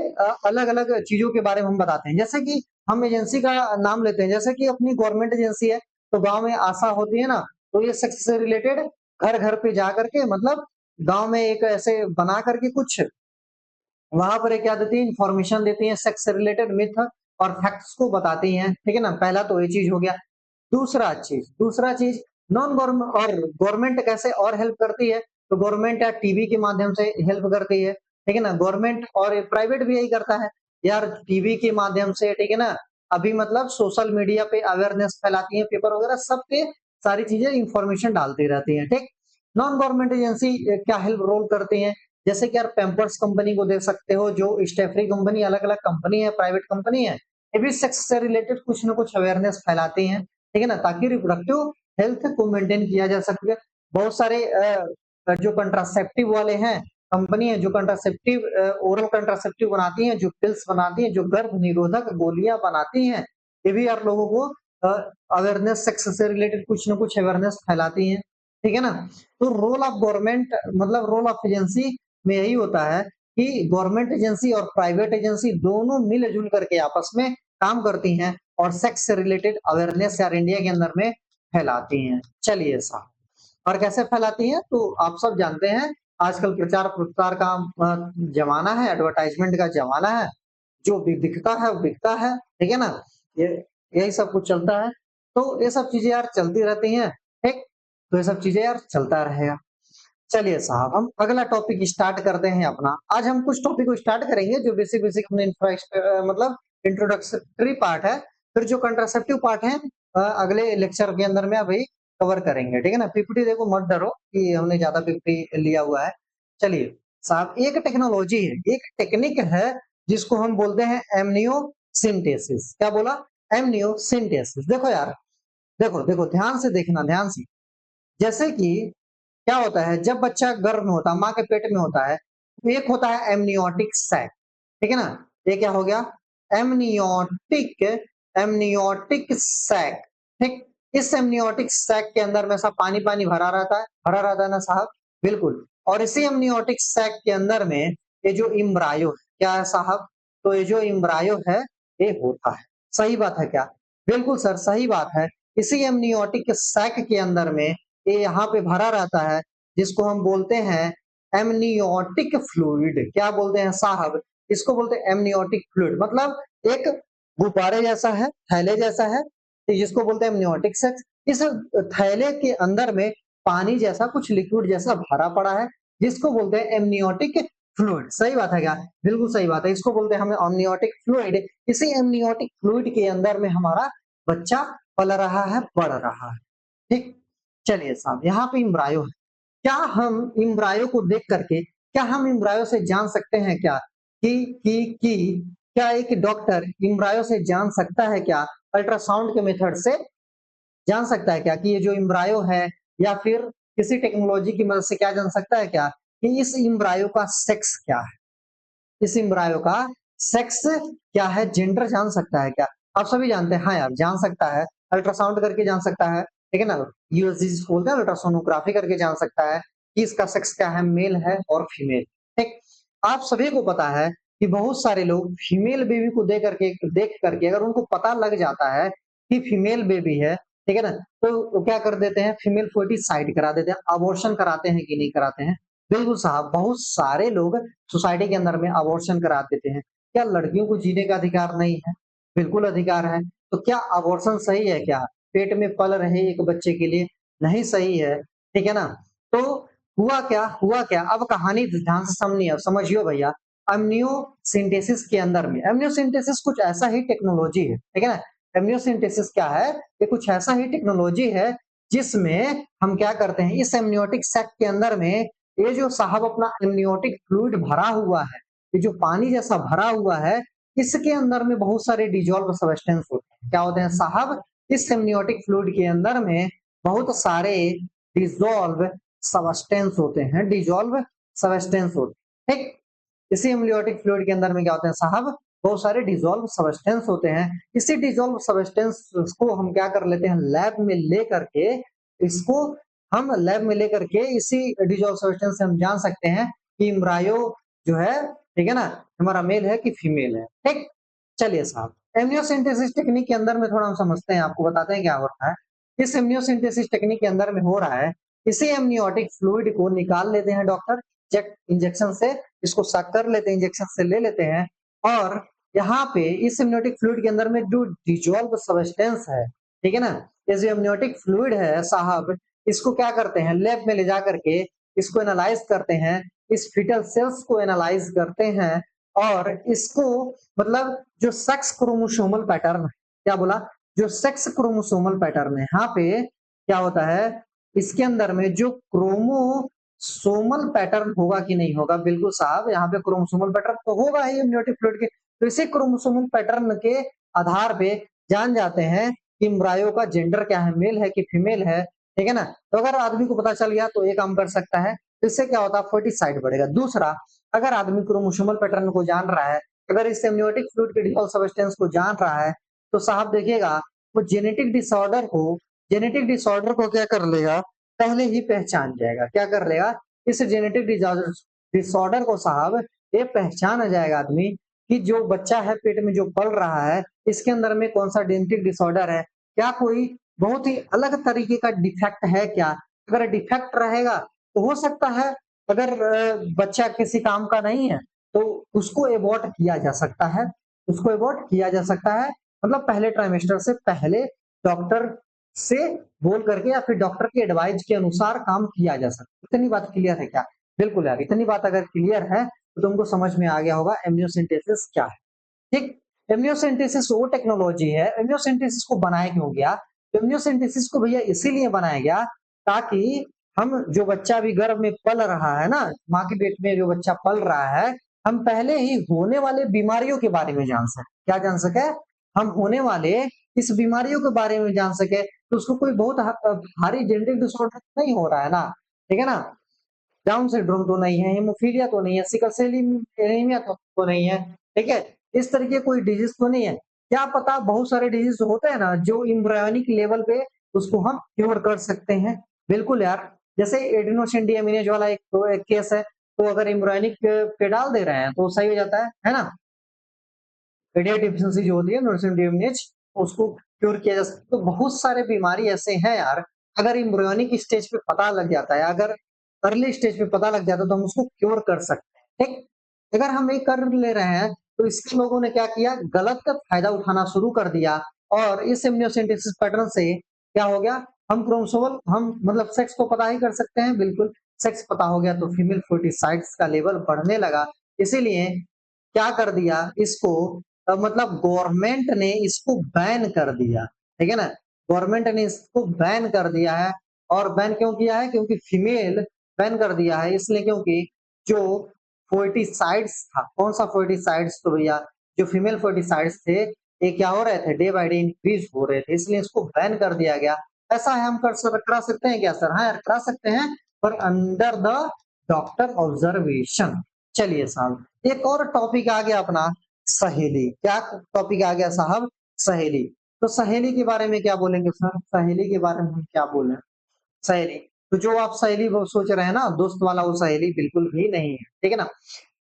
अलग अलग चीजों के बारे में हम बताते हैं, जैसे कि हम एजेंसी का नाम लेते हैं, जैसे कि अपनी गवर्नमेंट एजेंसी है, तो गांव में आशा होती है ना, तो ये सेक्स से रिलेटेड घर घर पे जा करके, मतलब गांव में एक ऐसे बना करके कुछ वहां पर क्या देती है, इंफॉर्मेशन देती है, सेक्स से रिलेटेड मिथ और फैक्ट्स को बताती हैं, ठीक है ना। पहला तो ये चीज हो गया। दूसरा चीज नॉन गवर्नमेंट और गवर्नमेंट कैसे और हेल्प करती है, तो गवर्नमेंट या टीवी के माध्यम से हेल्प करती है, ठीक है ना। गवर्नमेंट और प्राइवेट भी यही करता है यार, टीवी के माध्यम से, ठीक है ना। अभी मतलब सोशल मीडिया पे अवेयरनेस फैलाती है, पेपर वगैरह सब पे सारी चीजें इंफॉर्मेशन डालती रहती है, ठीक। नॉन गवर्नमेंट एजेंसी क्या हेल्प रोल करती है, जैसे कि यार पैम्पर्स कंपनी को दे सकते हो, जो स्टेफरी कंपनी, अलग अलग कंपनी है, प्राइवेट कंपनी है, ये भी सेक्स से रिलेटेड कुछ ना कुछ अवेयरनेस फैलाती हैं, ठीक है ना, ताकि रिप्रोडक्टिव हेल्थ को मेंटेन किया जा सके। बहुत सारे जो कंट्रासेप्टिव वाले हैं कंपनी है, जो कंट्रासेप्टिव ओरल कंट्रासेप्टिव बनाती हैं, जो पिल्स बनाती हैं, जो गर्भ निरोधक गोलियां बनाती हैं, ये भी यार लोगों को अवेयरनेस, सेक्स से रिलेटेड कुछ ना कुछ अवेयरनेस फैलाती हैं, ठीक है ना। तो रोल ऑफ गवर्नमेंट मतलब रोल ऑफ एजेंसी में यही होता है कि गवर्नमेंट एजेंसी और प्राइवेट एजेंसी दोनों मिलजुल करके आपस में काम करती हैं और सेक्स से रिलेटेड अवेयरनेस यार इंडिया के अंदर में फैलाती हैं। चलिए साहब, और कैसे फैलाती हैं, तो आप सब जानते हैं आजकल प्रचार प्रसार का जमाना है, एडवर्टाइजमेंट का जमाना है, जो भी दिखता है वो बिकता है, ठीक है ना? ये यही सब कुछ चलता है। तो ये सब चीजें यार चलती रहती हैं, ठीक? तो ये सब चीजें यार चलता रहेगा। चलिए साहब, हम अगला टॉपिक स्टार्ट करते हैं अपना। आज हम कुछ टॉपिक को स्टार्ट करेंगे जो बेसिक बेसिक अपने मतलब इंट्रोडक्टरी पार्ट है, फिर जो कंट्रासेप्टिव पार्ट है अगले लेक्चर के अंदर में अभी कवर करेंगे, ठीक है ना? पीपीटी देखो मत डरो कि हमने ज्यादा पीपीटी लिया हुआ है। चलिए साहब, एक टेक्नोलॉजी है, एक टेक्निक है जिसको हम बोलते हैं एमनियोसिंथेसिस। क्या बोला? एमनियोसिंथेसिस। देखो यार, देखो देखो ध्यान से देखना, ध्यान से। जैसे कि क्या होता है जब बच्चा गर्भ में होता है, माँ के पेट में होता है, तो एक होता है एमनियोटिक सैक, ठीक है ना? ये क्या हो गया? एमनियोटिक, एमनियोटिक सैक, ठीक? इस एमनियोटिक सैक के अंदर में सब पानी पानी भरा रहता है ना साहब? बिल्कुल। और इसी एमनियोटिक सैक के अंदर में ये जो इम्ब्रायो है, क्या है साहब? तो ये जो इम्ब्रायो है ये होता है। सही बात है क्या? बिल्कुल सर, सही बात है। इसी एमनियोटिक सैक के अंदर में ये यहाँ पे भरा रहता है, जिसको हम बोलते हैं एमनियोटिक फ्लूइड। क्या बोलते हैं साहब? इसको बोलते हैं एमनियोटिक फ्लूइड। मतलब एक गुब्बारे जैसा है, थैले जैसा है, जिसको बोलते हैं एमनियोटिक सैक। इस थैले के अंदर में पानी जैसा कुछ लिक्विड जैसा भरा पड़ा है, जिसको बोलते हैं एमनियोटिक फ्लूइड। सही बात है क्या? बिल्कुल सही बात है। इसको बोलते हैं हमें एमनियोटिक फ्लूइड। इसी एमनियोटिक फ्लूइड के अंदर में हमारा बच्चा पल रहा है, बढ़ रहा है, ठीक? चलिए साहब, यहाँ पे इम्ब्रायो है। क्या हम इम्ब्रायो को देख करके, क्या हम इम्ब्रायो से जान सकते हैं क्या कि क्या एक डॉक्टर इम्ब्रायो से जान सकता है क्या, अल्ट्रासाउंड के मेथड से जान सकता है क्या कि ये जो इम्ब्रायो है, या फिर किसी टेक्नोलॉजी की मदद से क्या जान सकता है क्या कि इस इम्ब्रायो का सेक्स क्या है? इस इम्ब्रायो का सेक्स क्या है, जेंडर जान सकता है क्या? आप सभी जानते हैं, हाँ यार जान सकता है, अल्ट्रासाउंड करके जान सकता है, ठीक है ना? यूएसजी जिसको बोलते हैं, अल्ट्रासोनोग्राफी करके जान सकता है कि इसका सेक्स क्या है, मेल है और फीमेल, ठीक? आप सभी को पता है कि बहुत सारे लोग फीमेल बेबी को देख करके अगर उनको पता लग जाता है कि फीमेल बेबी है, ठीक है ना, तो वो क्या कर देते हैं, फीमेल फोर्टिसाइड करा देते हैं। अबॉर्शन कराते हैं कि नहीं कराते हैं? बिल्कुल साहब, बहुत सारे लोग सोसाइटी के अंदर में अबॉर्शन करा देते हैं। क्या लड़कियों को जीने का अधिकार नहीं है? बिल्कुल अधिकार है। तो क्या अबॉर्शन सही है क्या? पेट में पल रहे एक बच्चे के लिए नहीं सही है, ठीक है ना? तो हुआ क्या, हुआ क्या? अब कहानी ध्यान से समझिए, समझियो भैया। एमनियोसिंथेसिस के अंदर में, एमनियोसिंथेसिस कुछ ऐसा ही टेक्नोलॉजी है ना? एमनियोसिंथेसिस क्या है? ये कुछ ऐसा ही टेक्नोलॉजी है जिसमें हम क्या करते हैं, इस एमनियोटिक सैक के अंदर में ये जो साहब अपना एमनियोटिक फ्लूइड भरा हुआ है, ये जो पानी जैसा भरा हुआ है, इसके अंदर में बहुत सारे डिजॉल्व सब्सटेंस होते हैं। क्या होते हैं साहब? इस एमनियोटिक फ्लूइड के अंदर में बहुत सारे डिजॉल्व सब्सटेंस होते हैं, डिजॉल्व सब्सटेंस होते हैं, ठीक? इसी एमनियोटिक फ्लूइड के अंदर में क्या होते हैं साहब? बहुत सारे डिजॉल्व सब्सटेंस होते हैं। इसी डिजॉल्व सब्सटेंस को हम क्या कर लेते हैं, लैब में ले करके इसको हम लैब में लेकर के इसी डिजॉल्व सब्सटेंस से हम जान सकते हैं कि एम्ब्रायो जो है, ठीक है ना, हमारा मेल है कि फीमेल है, ठीक? चलिए साहब, एमनियोसिंथेसिस टेक्निक के अंदर में थोड़ा हम समझते हैं, आपको बताते हैं क्या हो रहा है। इस एमनियोसिंथेसिस टेक्निक के अंदर में हो रहा है, इसी एमनियोटिक फ्लूइड को निकाल लेते हैं डॉक्टर इंजेक्शन से, इसको सक कर लेते हैं, इंजेक्शन से ले लेते हैं, और यहाँ पे इस एमनियोटिक फ्लूइड के अंदर में जो डिजॉल्व सब्सटेंस है, ठीक है ना, ये जो एमनियोटिक फ्लूइड है साहब, इसको क्या करते हैं, लैब में ले जा करके इसको एनालाइज करते हैं, इस फीटल सेल्स को एनालाइज करते हैं, और इसको मतलब जो सेक्स क्रोमोसोमल पैटर्न, क्या बोला, जो सेक्स क्रोमोसोमल पैटर्न है, यहाँ पे क्या होता है, इसके अंदर में जो क्रोमोसोमल पैटर्न होगा कि नहीं होगा, बिल्कुल साहब यहाँ पे क्रोमोसोमल पैटर्न तो होगा ही एमनियोटिक फ्लूइड के। तो इसी क्रोमोसोमल पैटर्न के आधार पे जान जाते हैं कि एम्ब्रायो का जेंडर क्या है, मेल है कि फीमेल है, ठीक है ना? तो अगर आदमी को पता चल गया तो ये काम कर सकता है, तो इससे क्या होता है, फर्टिसाइड बढ़ेगा। दूसरा, अगर आदमी क्रोमोसोमल पैटर्न को जान रहा है, अगर इस एमनियोटिक फ्लूइड के डिजॉल्व सब्सटेंस को जान रहा है, तो साहब देखिएगा वो जेनेटिक डिसऑर्डर को क्या कर लेगा, पहले ही पहचान जाएगा। क्या कर लेगा, इस जेनेटिक डिसऑर्डर को साहब ये पहचान आ जाएगा आदमी कि जो बच्चा है पेट में जो पल रहा है, इसके अंदर में कौन सा जेनेटिक डिसऑर्डर है, क्या कोई बहुत ही अलग तरीके का डिफेक्ट है क्या, अगर डिफेक्ट रहेगा तो हो सकता है अगर बच्चा किसी काम का नहीं है तो उसको एबॉर्ट किया जा सकता है, उसको एबॉर्ट किया जा सकता है, मतलब पहले ट्राइमेस्टर से पहले डॉक्टर से बोल करके या फिर डॉक्टर की एडवाइस के अनुसार काम किया जा सकता है। इतनी बात क्लियर है क्या? बिल्कुल यार, इतनी बात अगर क्लियर है तो तुमको समझ में आ गया होगा एमनियोसेंटेसिस क्या है। ठीक, एमनियोसेंटेसिस वो टेक्नोलॉजी है। एमनियोसेंटेसिस को बनाया क्यों गया? एमनियोसेंटेसिस को भैया इसीलिए बनाया गया ताकि हम जो बच्चा अभी गर्भ में पल रहा है ना, माँ के पेट में जो बच्चा पल रहा है, हम पहले ही होने वाले बीमारियों के बारे में जान सके। क्या जान सके? हम होने वाले इस बीमारियों के बारे में जान सके, तो उसको कोई बहुत भारी जेनेटिक डिसऑर्डर नहीं हो रहा है ना, ठीक है ना, डाउन सिंड्रोम तो नहीं है, हेमोफीलिया तो नहीं है, सिकल सेल एनीमिया तो नहीं है, ठीक है, इस तरीके कोई डिजीज तो नहीं है। क्या पता बहुत सारे डिजीज होते हैं ना जो एम्ब्रियोनिक लेवल पे उसको हम क्योर कर सकते हैं। बिल्कुल यार, जैसे एडिनोसिन वाला एक केस है, तो अगर एम्ब्रियोनिक पे डाल दे रहे हैं तो सही हो जाता है ना। रेडियो डिफिशिएंसी जो होती है एडिनोसिन डीएमएच, उसको क्योर किया जा सकता है। तो बहुत सारे बीमारी ऐसे हैं यार, अगर एम्ब्रियोनिक स्टेज पे पता लग जाता है, अगर अर्ली स्टेज पे पता लग जाता है तो हम उसको क्योर कर सकते हैं। ठीक, अगर हम ये कर ले रहे हैं तो इसके लोगों ने क्या किया, गलत का फायदा उठाना शुरू कर दिया और इस एमनियोसेंटेसिस पैटर्न से क्या हो गया, हम क्रोमोसोमल हम मतलब सेक्स को पता ही कर सकते हैं। बिल्कुल, सेक्स पता हो गया तो फीमेल फोर्टिसाइड्स का लेवल बढ़ने लगा, इसीलिए क्या कर दिया इसको, मतलब गवर्नमेंट ने इसको बैन कर दिया, ठीक है ना, गवर्नमेंट ने इसको बैन कर दिया है। और बैन क्यों किया है? क्योंकि फीमेल बैन कर दिया है इसलिए क्योंकि जो फोर्टिसाइड्स था, कौन सा फोर्टिसाइड्स, तो भैया जो फीमेल फोर्टिसाइड्स थे ये क्या हो रहे थे, डे बाय डे इंक्रीज हो रहे थे, इसलिए इसको बैन कर दिया गया। ऐसा है हम करा सकते हैं क्या सर? हाँ यार करा सकते हैं, पर अंडर द डॉक्टर ऑब्जर्वेशन। चलिए साहब, एक और टॉपिक आ गया अपना सहेली। क्या टॉपिक आ गया साहब? सहेली। तो सहेली के बारे में क्या बोलेंगे सर? सहेली के बारे में हम क्या बोलें? सहेली, तो जो आप सहेली वो सोच रहे हैं ना दोस्त वाला, वो सहेली बिल्कुल भी नहीं है, ठीक है ना।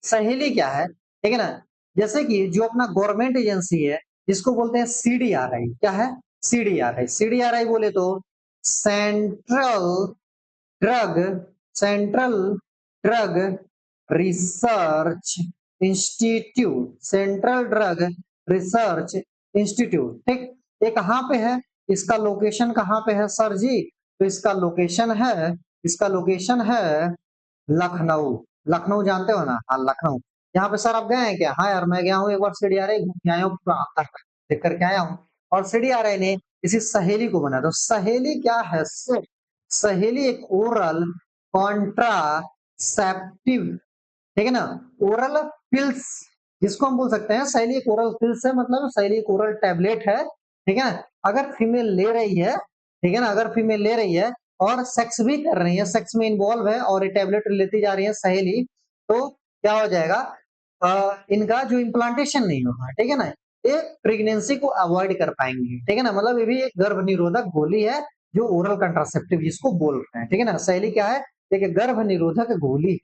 सहेली क्या है, ठीक है ना, जैसे कि जो अपना गवर्नमेंट एजेंसी है जिसको बोलते हैं सीडीआरआई, क्या है? सीडीआरआई। सीडीआरआई बोले तो central drug central drug research institute, central drug research institute. ठीक, ये कहाँ पे है, इसका लोकेशन कहाँ पे है सर जी? तो इसका लोकेशन है लखनऊ। लखनऊ जानते हो ना? हाँ लखनऊ। यहाँ पे सर आप गए हैं क्या? हाँ यार मैं गया हूँ एक बार, सीडीआरआई घूम के आया हूँ, पूरा देख करके आया हूँ। और सीडीआरआई ने इसी सहेली को बना, तो सहेली क्या है? सहेली एक ओरल कॉन्ट्रासेप्टिव, ठीक है ना, ओरल पिल्स जिसको हम बोल सकते हैं। सहेली एक ओरल पिल्स है, मतलब सहेली एक ओरल टैबलेट है, ठीक है ना। अगर फीमेल ले रही है, ठीक है ना, अगर फीमेल ले रही है और सेक्स भी कर रही है, सेक्स में इन्वॉल्व है और ये टैबलेट लेती जा रही है सहेली, तो क्या हो जाएगा, इनका जो इम्प्लांटेशन नहीं होगा, ठीक है ना, ये प्रेगनेंसी को अवॉइड कर पाएंगे, ठीक है ना। मतलब ये भी एक गर्भ निरोधक गोली है जो ओरल कंट्रासेप्टिव जिसको बोल रहे हैं, ठीक है ना। सहेली क्या है? एक गर्भ निरोधक गोली,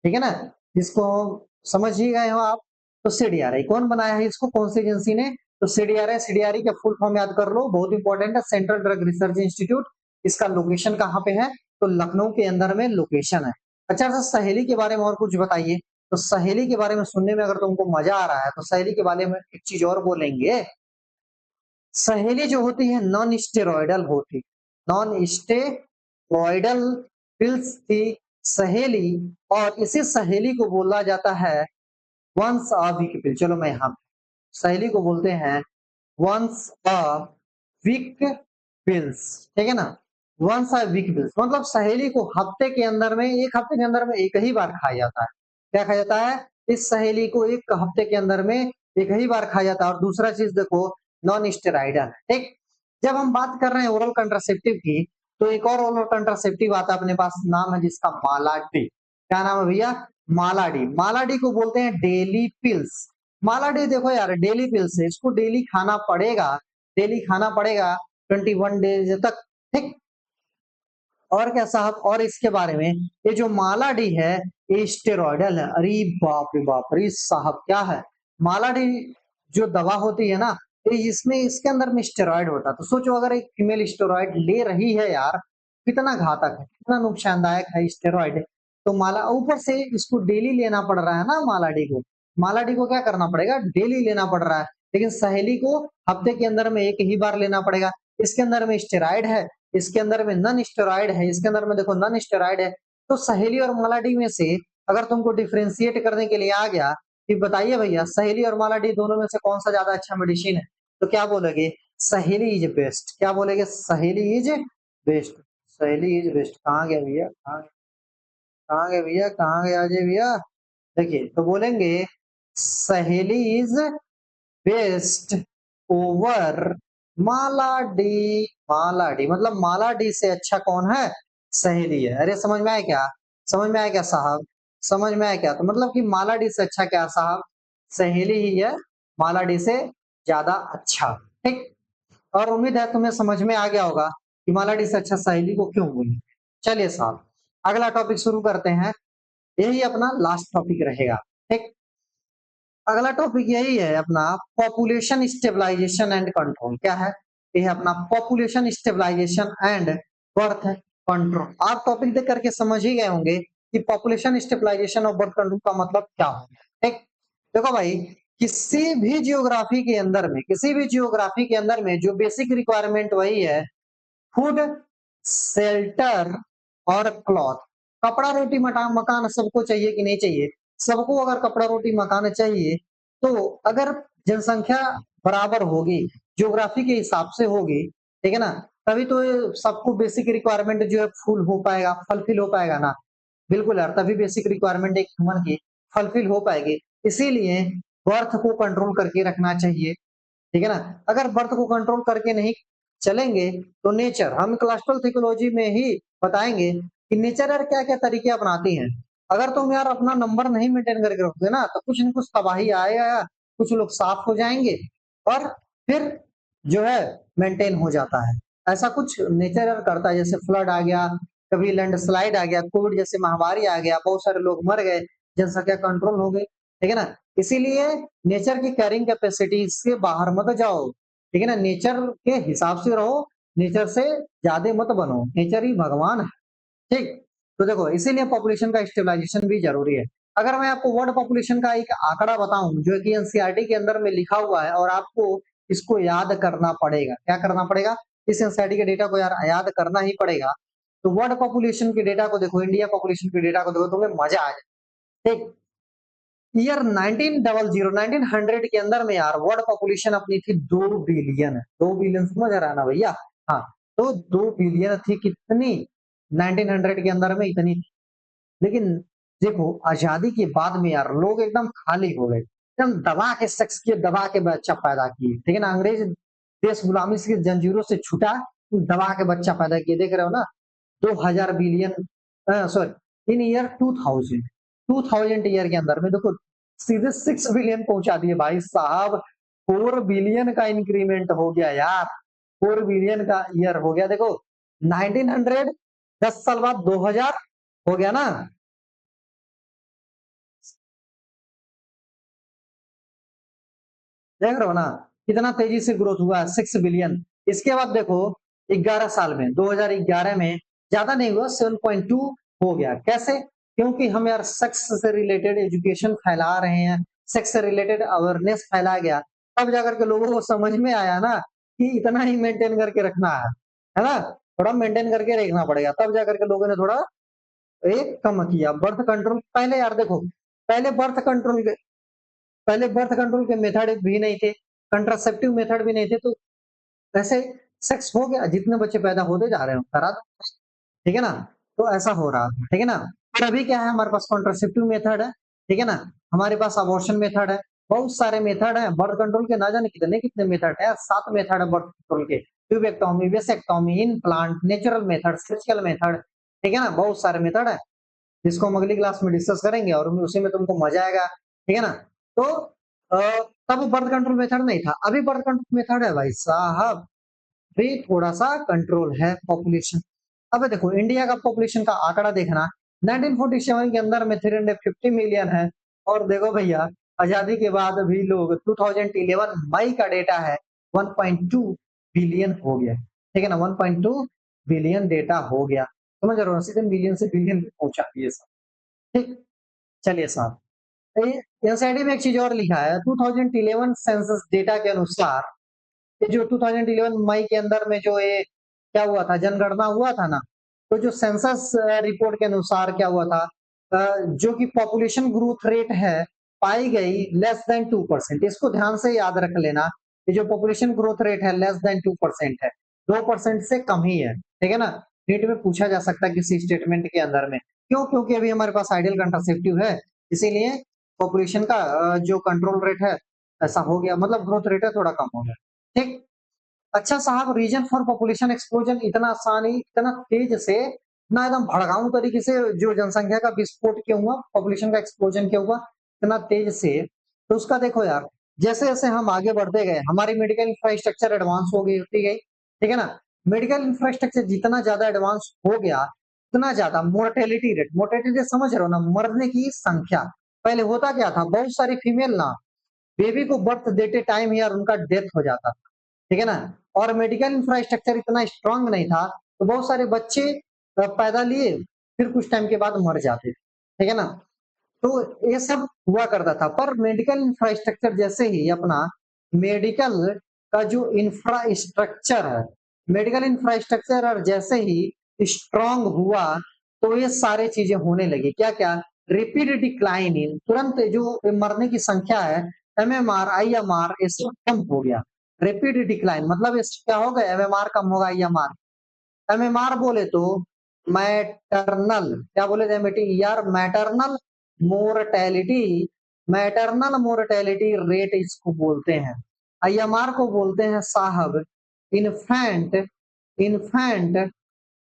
ठीक है ना, इसको समझ ही गए हो आप। तो सीडीआरआई कौन बनाया है इसको, कौन सी एजेंसी ने? तो सीडीआरआई का फुल फॉर्म याद कर लो, बहुत इंपॉर्टेंट है, सेंट्रल ड्रग रिसर्च इंस्टीट्यूट। इसका लोकेशन कहाँ पे है? तो लखनऊ के अंदर में लोकेशन है। अच्छा सर सहेली के बारे में और कुछ बताइए। तो सहेली के बारे में सुनने में अगर तुमको मजा आ रहा है तो सहेली के बारे में एक चीज और बोलेंगे। सहेली जो होती है नॉन स्टेरॉयडल होती है, नॉन स्टेरॉयडल पिल्स थी सहेली, और इसी सहेली को बोला जाता है वंस अ वीक पिल। चलो मैं यहाँ सहेली को बोलते हैं वंस अ वीक पिल्स, ठीक है ना। वंस अ वीक पिल्स मतलब सहेली को हफ्ते के अंदर में, एक हफ्ते के अंदर में एक ही बार खाया जाता है। क्या खाया जाता है? इस सहेली को एक हफ्ते के अंदर में एक ही बार खाया जाता है। और दूसरा चीज देखो, नॉन स्टेरॉइडल, ठीक। जब हम बात कर रहे हैं ओरल कंट्रासेप्टिव की, तो एक और ओरल कंट्रासेप्टिव आता है अपने पास, नाम है जिसका मालाडी। क्या नाम है भैया? मालाडी। मालाडी को बोलते हैं डेली पिल्स। मालाडी देखो यार डेली पिल्स है, इसको डेली खाना पड़ेगा, डेली खाना पड़ेगा 21 डेज तक, ठीक। और क्या साहब, और इसके बारे में, ये जो मालाडी है ये स्टेरॉयडल है। अरे बाप रे बाप रे साहब, क्या है मालाडी जो दवा होती है ना, ये इसमें इसके अंदर में स्टेरॉयड होता है। तो सोचो अगर एक फीमेल स्टेरॉयड ले रही है यार, कितना घातक है, कितना नुकसानदायक है स्टेरॉइड। तो माला ऊपर से इसको डेली लेना पड़ रहा है ना, माला डी को क्या करना पड़ेगा, डेली लेना पड़ रहा है। लेकिन सहेली को हफ्ते के अंदर में एक ही बार लेना पड़ेगा। इसके अंदर में स्टेरॉइड है, इसके अंदर में नॉन स्टेरॉइड है, इसके अंदर में देखो नॉन स्टेरॉइड है। तो सहेली और मालाडी में से अगर तुमको डिफ्रेंशिएट करने के लिए आ गया कि बताइए भैया सहेली और मालाडी दोनों में से कौन सा ज्यादा अच्छा मेडिसिन है, तो क्या बोलोगे, सहेली इज बेस्ट। क्या बोलेंगे, सहेली इज बेस्ट। सहेली इज बेस्ट। कहाँ गया भैया, कहाँ गया भैया, कहाँ गया अजय भैया। देखिए तो बोलेंगे सहेली इज बेस्ट ओवर मालाडी। मालाडी मतलब मालाडी से अच्छा कौन है, सहेली है। अरे समझ में आया क्या, समझ में आया क्या साहब, समझ में आया क्या। तो मतलब कि मालाडी से अच्छा क्या साहब, सहेली ही है मालाडी से ज्यादा अच्छा। ठीक, और उम्मीद है तुम्हें समझ में आ गया होगा कि मालाडी से अच्छा सहेली को क्यों बोले। चलिए साहब अगला टॉपिक शुरू करते हैं, यही अपना लास्ट टॉपिक रहेगा। ठीक, अगला टॉपिक यही है अपना पॉपुलेशन स्टेबलाइजेशन एंड कंट्रोल। क्या है, ये है अपना population stabilization and birth control. आप टॉपिक देख करके समझ ही गए होंगे कि पॉपुलेशन स्टेबलाइजेशन और बर्थ कंट्रोल का मतलब क्या हो। ठीक, देखो भाई किसी भी जियोग्राफी के अंदर में, किसी भी जियोग्राफी के अंदर में जो बेसिक रिक्वायरमेंट वही है फूड, शेल्टर और क्लॉथ। कपड़ा रोटी मकान सबको चाहिए कि नहीं चाहिए, सबको अगर कपड़ा रोटी मकान चाहिए तो अगर जनसंख्या बराबर होगी, ज्योग्राफी के हिसाब से होगी, ठीक है ना, तभी तो सबको बेसिक रिक्वायरमेंट जो है फुल हो पाएगा, फुलफिल हो पाएगा ना। बिल्कुल यार, तभी बेसिक रिक्वायरमेंट एक ह्यूमन की फुलफिल हो पाएगी। इसीलिए बर्थ को कंट्रोल करके रखना चाहिए, ठीक है ना। अगर बर्थ को कंट्रोल करके नहीं चलेंगे तो नेचर, हम क्लासिकल साइकोलॉजी में ही बताएंगे कि नेचर यार क्या क्या तरीके अपनाती हैं। अगर तुम यार अपना नंबर नहीं मेंटेन करके रखोगे ना तो कुछ न कुछ तबाही आएगा, कुछ लोग साफ हो जाएंगे और फिर जो है मेंटेन हो जाता है। ऐसा कुछ नेचर यार करता है, जैसे फ्लड आ गया, कभी लैंडस्लाइड आ गया, कोविड जैसे महामारी आ गया, बहुत सारे लोग मर गए, जनसंख्या कंट्रोल हो गई, ठीक है ना। इसीलिए नेचर की कैरिंग कैपेसिटी से बाहर मत जाओ, ठीक है ना, नेचर के हिसाब से रहो, नेचर से ज्यादा मत बनो, नेचर ही भगवान है। ठीक, तो देखो इसीलिए पॉपुलेशन का स्टेबलाइजेशन भी जरूरी है। अगर मैं आपको वर्ल्ड पॉपुलेशन का एक आंकड़ा बताऊं जो कि एनसीईआरटी के अंदर में लिखा हुआ है और आपको इसको याद करना पड़ेगा, क्या करना पड़ेगा, इस एनसीईआरटी के डेटा को यार याद करना ही पड़ेगा। तो वर्ल्ड पॉपुलेशन के डेटा को देखो, इंडिया पॉपुलेशन के डेटा को देखो, तुम्हें मजा आ जाए। ठीक, ईयर 1900 के अंदर में यार वर्ल्ड पॉपुलेशन अपनी थी 2 बिलियन। 2 बिलियन समझ रहा है ना भैया, हाँ, तो 2 बिलियन थी कितनी, 1900 के अंदर में इतनी थी। लेकिन देखो आजादी के बाद में यार लोग एकदम खाली हो गए, एकदम दबा के सेक्स किए, दबा के बच्चा पैदा किए, ठीक है ना। अंग्रेज देश गुलामी की जंजीरों से छुटा, दबा के बच्चा पैदा किए, देख रहे हो ना। 2000 बिलियन, सॉरी, इन ईयर 2000 ईयर के अंदर में देखो सीधे 6 बिलियन पहुंचा दिए भाई साहब। 4 बिलियन का इंक्रीमेंट हो गया यार, 4 बिलियन का ईयर हो गया। देखो 1900, 10 साल बाद 2000 हो गया ना। देख रहे हो ना कितना तेजी से ग्रोथ हुआ है, 6 बिलियन। इसके बाद देखो 11 साल में, 2011 में ज्यादा नहीं हुआ, 7.2 हो गया। कैसे, क्योंकि हम यार सेक्स से रिलेटेड एजुकेशन फैला रहे हैं, सेक्स से रिलेटेड अवेयरनेस फैला गया, तब जाकर के लोगों को समझ में आया ना कि इतना ही मेंटेन करके रखना है ना, थोड़ा मेंटेन करके रखना पड़ेगा। तब जाकर के लोगों ने थोड़ा एक कम किया बर्थ कंट्रोल। पहले यार देखो, पहले बर्थ कंट्रोल पहले बर्थ कंट्रोल के मेथड भी नहीं थे, कंट्रासेप्टिव मेथड भी नहीं थे, तो ऐसे सेक्स हो गया, जितने बच्चे पैदा होते जा रहे हो करा दो, ठीक है ना। तो ऐसा हो रहा था, ठीक है ना। और अभी क्या है, हमारे पास कॉन्ट्रासेप्टिव मेथड है, ठीक है ना, हमारे पास अबॉर्शन मेथड है, बहुत सारे मेथड है बर्थ कंट्रोल के, ना जाने कितने कितने मेथड है, 7 मेथड है बर्थ कंट्रोल के, tubectomy, vasectomy, implant, natural method, surgical method, ठीक है ना, बहुत सारे मेथड है जिसको हम अगली क्लास में डिस्कस करेंगे और उसी में तुमको मजा आएगा, ठीक है ना। तो तब बर्थ कंट्रोल मेथड नहीं था, अभी बर्थ कंट्रोल मेथड है भाई साहब, भी थोड़ा सा कंट्रोल है पॉपुलेशन। अब देखो इंडिया का पॉपुलेशन का आंकड़ा देखना, 1947 के अंदर में 350 मिलियन है, और देखो भैया आजादी के बाद भी लोग 2011 मई का डेटा है 1.2 बिलियन हो गया, ठीक है ना, 1.2 बिलियन डेटा हो गया, समझ रहे हो, सीधे मिलियन से बिलियन पहुंचा दिए सब। ठीक, चलिए साहब, एनसीईआरटी में एक चीज और लिखा है, 2011 सेंसस डेटा के अनुसार, ये जो 2011 मई के अंदर में जो ये क्या हुआ था, जनगणना हुआ था ना, तो जो सेंसस रिपोर्ट के अनुसार क्या हुआ था, जो कि पॉपुलेशन ग्रोथ रेट है पाई गई लेस देन 2%। इसको ध्यान से याद रख लेना, ये जो पॉपुलेशन ग्रोथ रेट है लेस देन 2% है, 2% से कम ही है, ठीक है ना। नीट में पूछा जा सकता है किसी स्टेटमेंट के अंदर में, क्यों, क्योंकि अभी हमारे पास आइडियल कंट्रासेप्टिव है, इसीलिए पॉपुलेशन का जो कंट्रोल रेट है ऐसा हो गया, मतलब ग्रोथ रेट है थोड़ा कम हो गया। ठीक, अच्छा साहब, रीजन फॉर पॉपुलेशन एक्सप्लोजन, इतना आसानी, इतना तेज से, ना एकदम भड़काऊ तरीके से जो जनसंख्या का विस्फोट क्यों हुआ, पॉपुलेशन का एक्सप्लोजन क्यों हुआ इतना तेज से, तो उसका देखो यार, जैसे जैसे हम आगे बढ़ते गए हमारी मेडिकल इंफ्रास्ट्रक्चर एडवांस हो गई होती गई, ठीक है ना। मेडिकल इंफ्रास्ट्रक्चर जितना ज्यादा एडवांस हो गया उतना ज्यादा मोर्टेलिटी रेट, मोर्टेलिटी समझ रहे हो ना, मरने की संख्या, पहले होता क्या था, बहुत सारी फीमेल ना बेबी को बर्थ देते टाइम यार उनका डेथ हो जाता था, ठीक है ना। और मेडिकल इंफ्रास्ट्रक्चर इतना स्ट्रांग नहीं था, तो बहुत सारे बच्चे पैदा लिए, फिर कुछ टाइम के बाद मर जाते थे, ठीक है ना। तो ये सब हुआ करता था, पर मेडिकल इंफ्रास्ट्रक्चर जैसे ही अपना मेडिकल का जो इंफ्रास्ट्रक्चर है, मेडिकल इंफ्रास्ट्रक्चर और जैसे ही स्ट्रांग हुआ, तो ये सारे चीजें होने लगी, क्या क्या, रिपीड डिक्लाइन इन, तुरंत जो मरने की संख्या है, एमएमआर आईएमआर ये सब कम हो गया। रैपिड डिक्लाइन मतलब इस क्या होगा, एमएमआर कम होगा, आईएमआर, एमएमआर बोले तो मैटरनल, क्या बोले थे बेटी यार, maternal mortality, maternal mortality rate इसको बोलते हैं। आईएमआर को बोलते हैं साहब infant, infant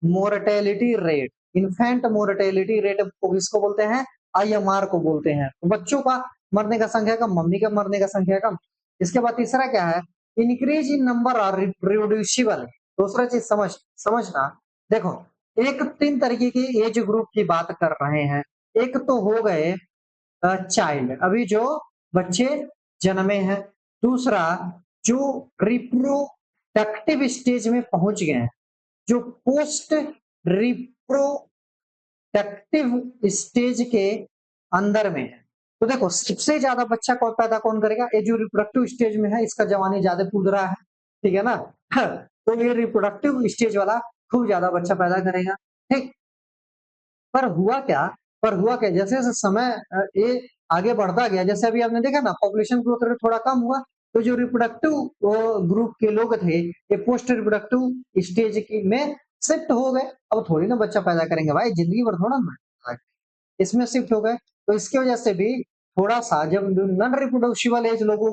mortality rate, infant mortality rate को किसको बोलते हैं, आईएमआर को बोलते हैं। तो बच्चों का मरने का संख्या कम, मम्मी का मरने का संख्या कम। इसके बाद तीसरा क्या है, इंक्रीज इन नंबर और रिप्रोड्यूसिबल, दूसरा चीज समझना, देखो एक तीन तरीके की एज ग्रुप की बात कर रहे हैं, एक तो हो गए चाइल्ड, अभी जो बच्चे जन्मे हैं, दूसरा जो रिप्रोडक्टिव स्टेज में पहुंच गए हैं, जो पोस्ट रिप्रोडक्टिव स्टेज के अंदर में है। तो देखो सबसे ज्यादा बच्चा कौन पैदा कौन करेगा, ये जो रिप्रोडक्टिव स्टेज में है इसका जवानी ज्यादा कूद रहा है, ठीक है ना। तो ये रिप्रोडक्टिव स्टेज वाला खूब ज्यादा बच्चा पैदा करेगा, ठीक। पर हुआ क्या, पर हुआ क्या, जैसे जैसे समय ये आगे बढ़ता गया, जैसे अभी आपने देखा ना पॉपुलेशन ग्रोथ रेट थोड़ा कम हुआ, तो जो रिप्रोडक्टिव ग्रुप के लोग थे ये पोस्ट रिप्रोडक्टिव स्टेज की में शिफ्ट हो गए, अब थोड़ी ना बच्चा पैदा करेंगे भाई, जिंदगी भर थोड़ा ना, इसमें शिफ्ट हो गए। तो इसकी वजह से भी थोड़ा सा जब नॉन रिप्रोड्यूसिबल एज लोगों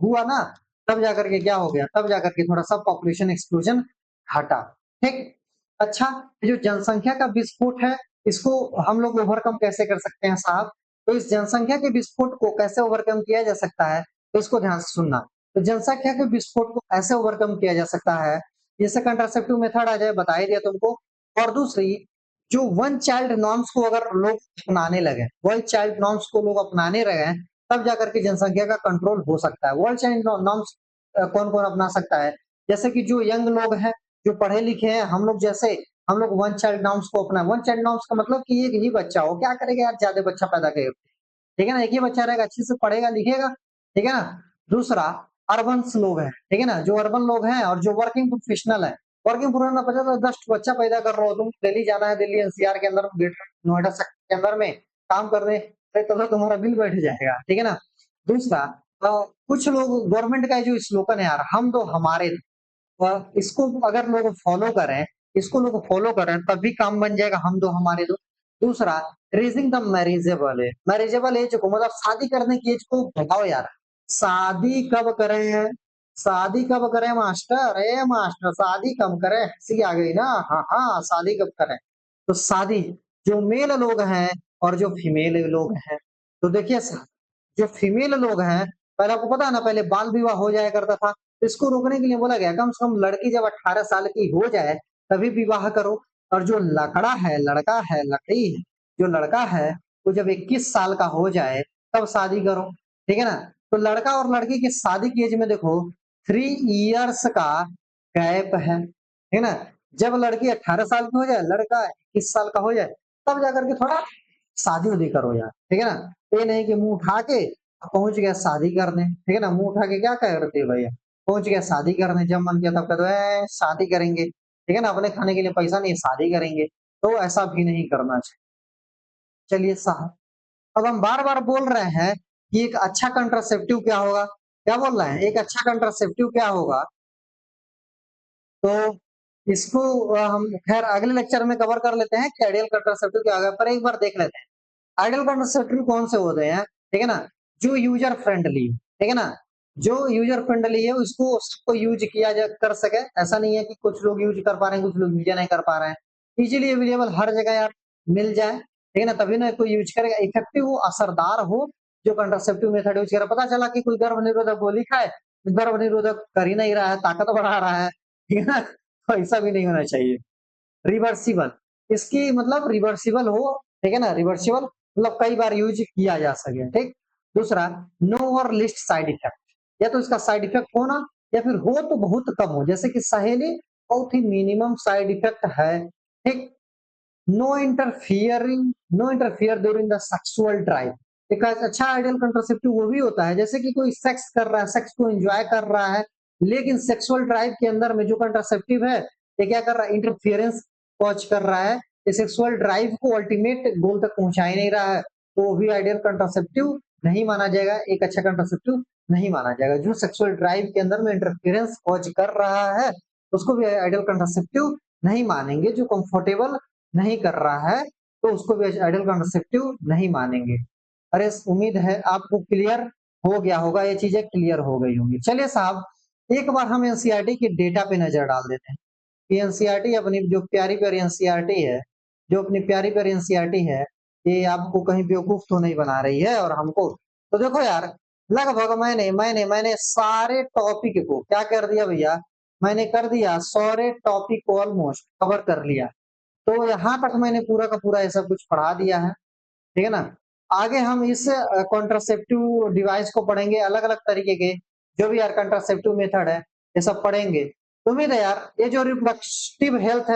हुआ ना, तब जाकर के क्या हो गया, तब जाकर के थोड़ा सा पॉपुलेशन एक्सप्लोजन घटा, ठीक। अच्छा, जो जनसंख्या का विस्फोट है इसको हम लोग ओवरकम कैसे कर सकते हैं साहब, तो इस जनसंख्या के विस्फोट को कैसे ओवरकम किया जा सकता है, तो इसको ध्यान से सुनना। तो जनसंख्या के विस्फोट को ऐसे ओवरकम किया जा सकता है, जैसे कंट्रासेप्टिव मेथड आ जाए, बता ही दिया तुमको। और दूसरी, जो वन चाइल्ड नॉर्म्स को अगर लोग अपनाने लगे, वन चाइल्ड नॉर्म्स को लोग अपनाने लगे, तब जाकर के जनसंख्या का कंट्रोल हो सकता है। वन चाइल्ड नॉर्म्स कौन कौन अपना सकता है, जैसे कि जो यंग लोग हैं, जो पढ़े लिखे हैं, हम लोग जैसे, हम लोग वन चाइल्ड नॉर्म्स को अपना, वन चाइल्ड नॉर्म्स का मतलब कि एक ही बच्चा हो, क्या करेगा यार, ज्यादा बच्चा पैदा करेगा, ठीक है ना, एक ही बच्चा रहेगा, अच्छे से पढ़ेगा लिखेगा, ठीक है ना। दूसरा, अर्बन लोग हैं, ठीक है ना, जो अर्बन लोग हैं और जो वर्किंग प्रोफेशनल है, वर्किंग प्रोफेशनल पता तो 10 बच्चा पैदा कर रहे हो तुम, दिल्ली जाना है, दिल्ली एनसीआर के अंदर, ग्रेटर नोएडा के अंदर में काम करने, तो तुम्हारा बिल बैठ जाएगा, ठीक है ना। दूसरा, कुछ लोग गवर्नमेंट का जो स्लोगन है यार, हम तो हमारे, इसको अगर लोग फॉलो करें, इसको लोग फॉलो करें तब भी काम बन जाएगा, हम दो हमारे दो। दूसरा, raising the marriageable age, marriageable age को मतलब शादी करने की एज को बढ़ाओ यार, शादी कब करें, शादी कब करें मास्टर, ए मास्टर शादी कब करें, हंसी आ गई ना, हाँ हाँ शादी कब करें, तो शादी, जो मेल लोग हैं और जो फीमेल लोग हैं, तो देखिए जो फीमेल लोग हैं, पहले आपको पता है ना, पहले बाल विवाह हो जाया करता था, इसको रोकने के लिए बोला गया कम से कम लड़की जब 18 साल की हो जाए तभी विवाह करो, और जो लकड़ा है, लड़का है, लकड़ी है, जो लड़का है वो जब 21 साल का हो जाए तब शादी करो, ठीक है ना। तो लड़का और लड़की की शादी की एज में देखो 3 इयर्स का गैप है, ठीक है ना। जब लड़की 18 साल की हो जाए, लड़का 21 साल का हो जाए, तब जाकर के थोड़ा शादी वादी करो यार, ठीक है ना? ये नहीं कि मुँह उठा के पहुँच गया शादी करने, ठीक है ना? मुँह उठा के क्या करते हो भैया? पहुँच गया शादी करने, जब मन किया तब कह दो शादी करेंगे, ठीक है ना? अपने खाने के लिए पैसा नहीं है, शादी करेंगे, तो ऐसा भी नहीं करना चाहिए। चलिए साहब, अब हम बार-बार बोल रहे हैं कि एक अच्छा कंट्रासेप्टिव क्या होगा? क्या बोल रहे हैं? एक अच्छा कंट्रासेप्टिव क्या होगा? तो इसको हम खैर अगले लेक्चर में कवर कर लेते हैं कि आइडियल कंट्रासेप्टिव क्या होगा, पर एक बार देख लेते हैं। आइडियल कंट्रासेप्टिव कौन से होते हैं, ठीक है ना? जो यूजर फ्रेंडली, ठीक है ना? जो यूजर फ्रेंडली है उसको सबको यूज किया जा कर सके, ऐसा नहीं है कि कुछ लोग यूज कर पा रहे हैं, कुछ लोग यूज नहीं कर पा रहे हैं। इजीली अवेलेबल हर जगह यार मिल जाए, ठीक है ना? तभी ना कोई यूज करेगा, इफेक्टिव हो, असरदार हो, जो कंट्रासेप्टिव मेथड यूज करे। पता चला कि कोई गर्भ निरोधक गोली खाए, गर्भ निरोधक कर ही नहीं रहा है, ताकत बढ़ा रहा है, ठीक है ना? तो ऐसा भी नहीं होना चाहिए। रिवर्सिबल, इसकी मतलब रिवर्सिबल हो, ठीक है ना? रिवर्सिबल मतलब कई बार यूज किया जा सके, ठीक? दूसरा, नो और लिस्ट साइड इफेक्ट, या तो इसका साइड इफेक्ट हो ना, या फिर हो तो बहुत कम हो, जैसे कि सहेली बहुत ही मिनिमम साइड इफेक्ट है, ठीक? No interfere during the sexual drive. एक अच्छा आइडियल कंट्रासेप्टिव वो भी होता है जैसे कि कोई सेक्स कर रहा है, सेक्स को एंजॉय कर रहा है, लेकिन सेक्सुअल ड्राइव के अंदर में जो कंट्रासेप्टिव है ये क्या कर रहा है, इंटरफियरेंस कॉज कर रहा है, ये सेक्सुअल ड्राइव को अल्टीमेट गोल तक पहुंचा ही नहीं रहा है, तो वो भी आइडियल कंट्रासेप्टिव नहीं माना जाएगा, एक अच्छा कंट्रासेप्टिव नहीं माना जाएगा। जो सेक्सुअल ड्राइव के अंदर में इंटरफियरेंस कॉज कर रहा है उसको भी आइडियल कंट्रासेप्टिव नहीं मानेंगे। जो कंफर्टेबल नहीं कर रहा है तो उसको भी आइडियल कंट्रासेप्टिव नहीं मानेंगे। अरे उम्मीद है आपको क्लियर हो गया होगा, ये चीजें क्लियर हो गई होंगी। चलिए साहब, एक बार हम एनसीईआरटी के डेटा पे नजर डाल देते हैं कि एनसीईआरटी अपनी जो प्यारी प्यारी एनसीईआरटी है, जो अपनी प्यारी प्यारी एनसीईआरटी है, ये आपको कहीं बेवकूफ तो नहीं बना रही है और हमको। तो देखो यार, लगभग मैंने सारे टॉपिक को क्या कर दिया भैया, मैंने कर दिया सारे टॉपिक को ऑलमोस्ट कवर कर लिया। तो यहाँ तक मैंने पूरा का पूरा ये सब कुछ पढ़ा दिया है, ठीक है ना? आगे हम इस कॉन्ट्रासेप्टिव डिवाइस को पढ़ेंगे, अलग-अलग तरीके के जो भी यार कॉन्ट्रासेप्टिव मेथड है, ये सब पढ़ेंगे। तो उम्मीद है यार ये जो रिप्रोडक्टिव हेल्थ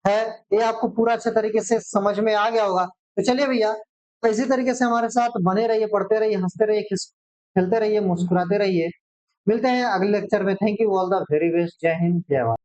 है ये आपको पूरा अच्छे तरीके से समझ में आ गया होगा। तो चलिए भैया, तो इसी तरीके से हमारे साथ बने रहिए, पढ़ते रहिए, हँसते रहिए, खेलते रहिए, मुस्कुराते रहिए। मिलते हैं अगले लेक्चर में। Thank you all the very best. जय हिंद, जय भारत।